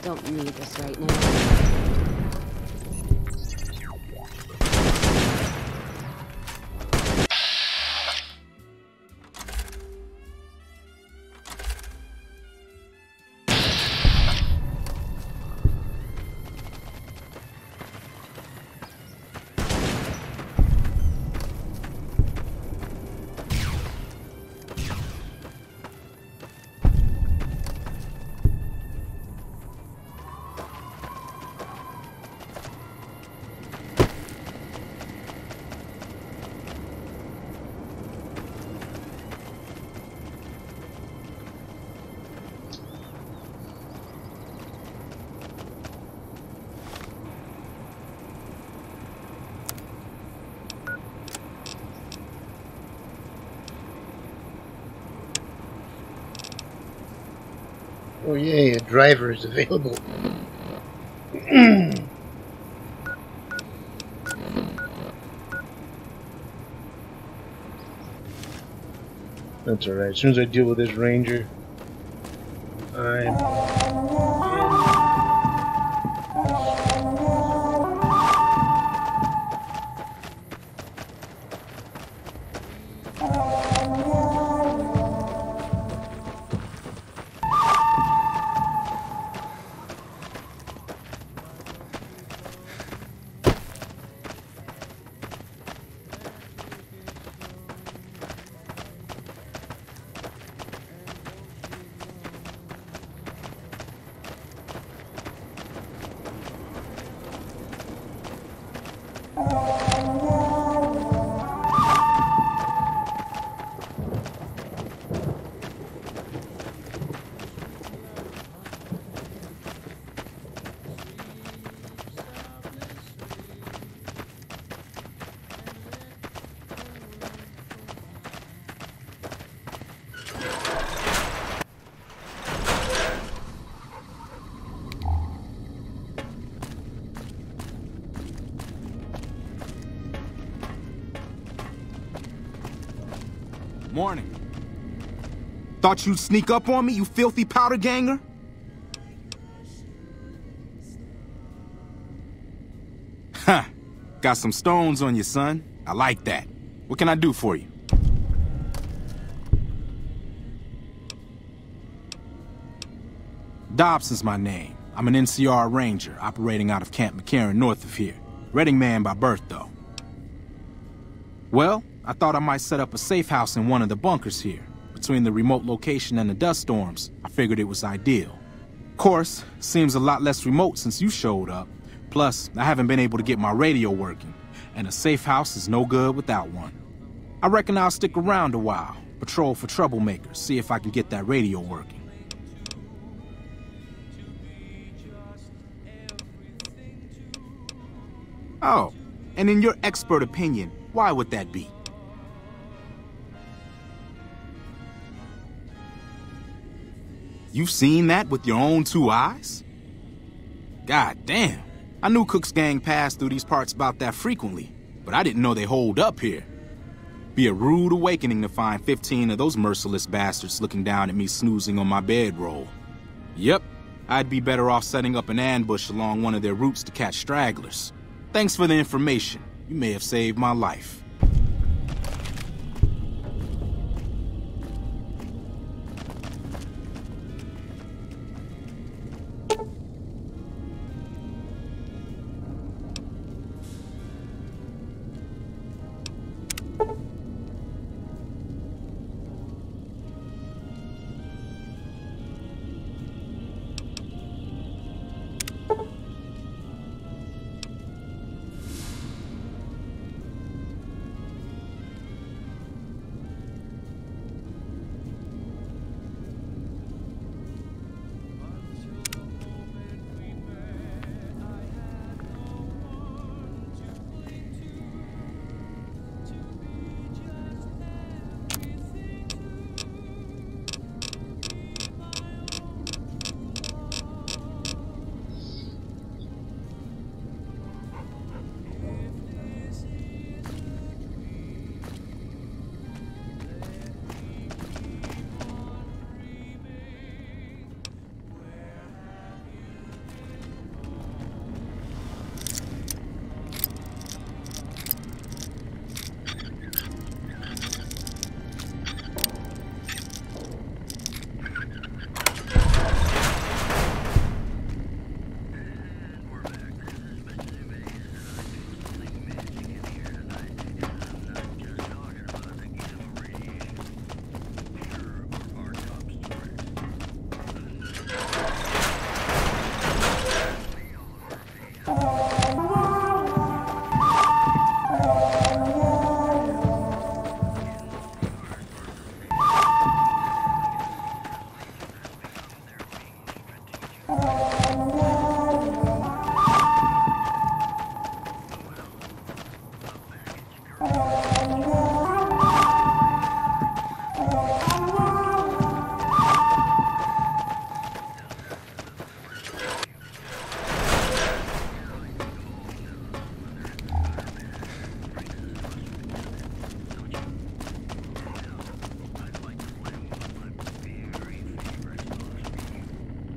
H: Don't need this right now.
B: Oh yay, a driver is available. That's alright. As soon as I deal with this ranger,
M: Morning. Thought you'd sneak up on me, you filthy powder ganger? Huh. Got some stones on you, son. I like that. What can I do for you? Dobson's my name. I'm an NCR ranger operating out of Camp McCarran north of here. Reading man by birth, though. Well, I thought I might set up a safe house in one of the bunkers here. Between the remote location and the dust storms, I figured it was ideal. Of course, seems a lot less remote since you showed up, Plus, I haven't been able to get my radio working, and a safe house is no good without one. I reckon I'll stick around a while, patrol for troublemakers, see if I can get that radio working. Oh, and in your expert opinion, why would that be? You've seen that with your own 2 eyes? God damn. I knew Cook's gang passed through these parts about that frequently, but I didn't know they holed up here. Be a rude awakening to find 15 of those merciless bastards looking down at me snoozing on my bedroll. Yep, I'd be better off setting up an ambush along one of their routes to catch stragglers. Thanks for the information. You may have saved my life.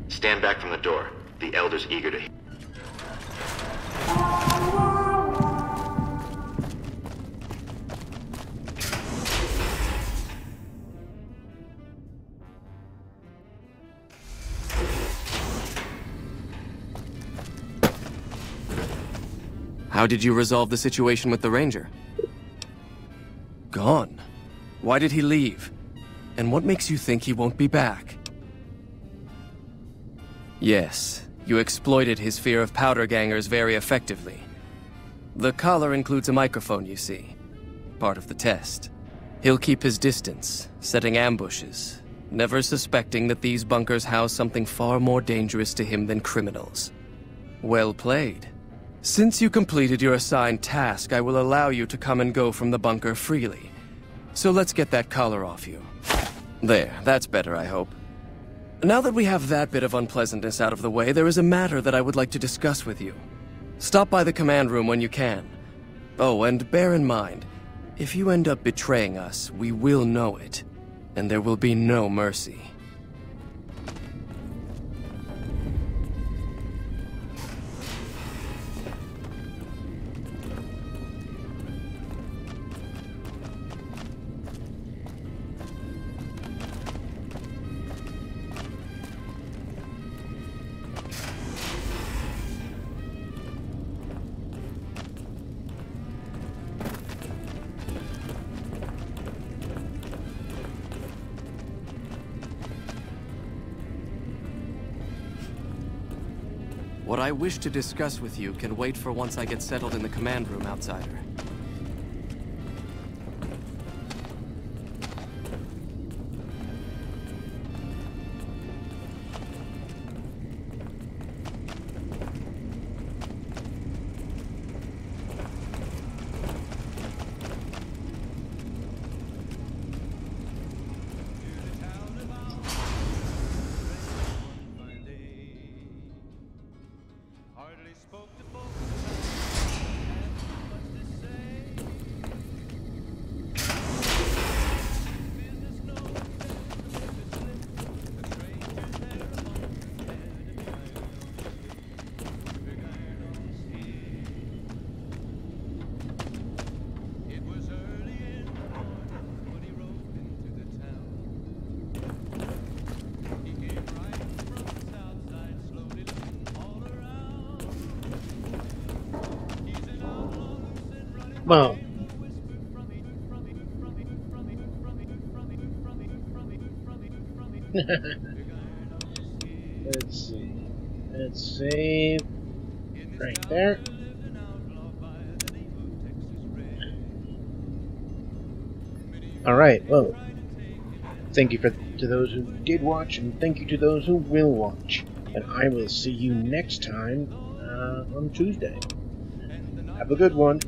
N: Stand back from the door. The Elder's eager to...
W: How did you resolve the situation with the Ranger? Gone. Why did he leave? And what makes you think he won't be back? Yes, you exploited his fear of powder gangers very effectively. The collar includes a microphone, you see. Part of the test. He'll keep his distance, setting ambushes, never suspecting that these bunkers house something far more dangerous to him than criminals. Well played. Since you completed your assigned task, I will allow you to come and go from the bunker freely. So let's get that collar off you. There, that's better, I hope. Now that we have that bit of unpleasantness out of the way, there is a matter that I would like to discuss with you. Stop by the command room when you can. Oh, and bear in mind, if you end up betraying us, we will know it, and there will be no mercy. What I wish to discuss with you can wait for once I get settled in the command room, outsider.
B: Well, let's see. Let's save right there. All right. Well, thank you to those who did watch, and thank you to those who will watch. And I will see you next time on Tuesday. Have a good one.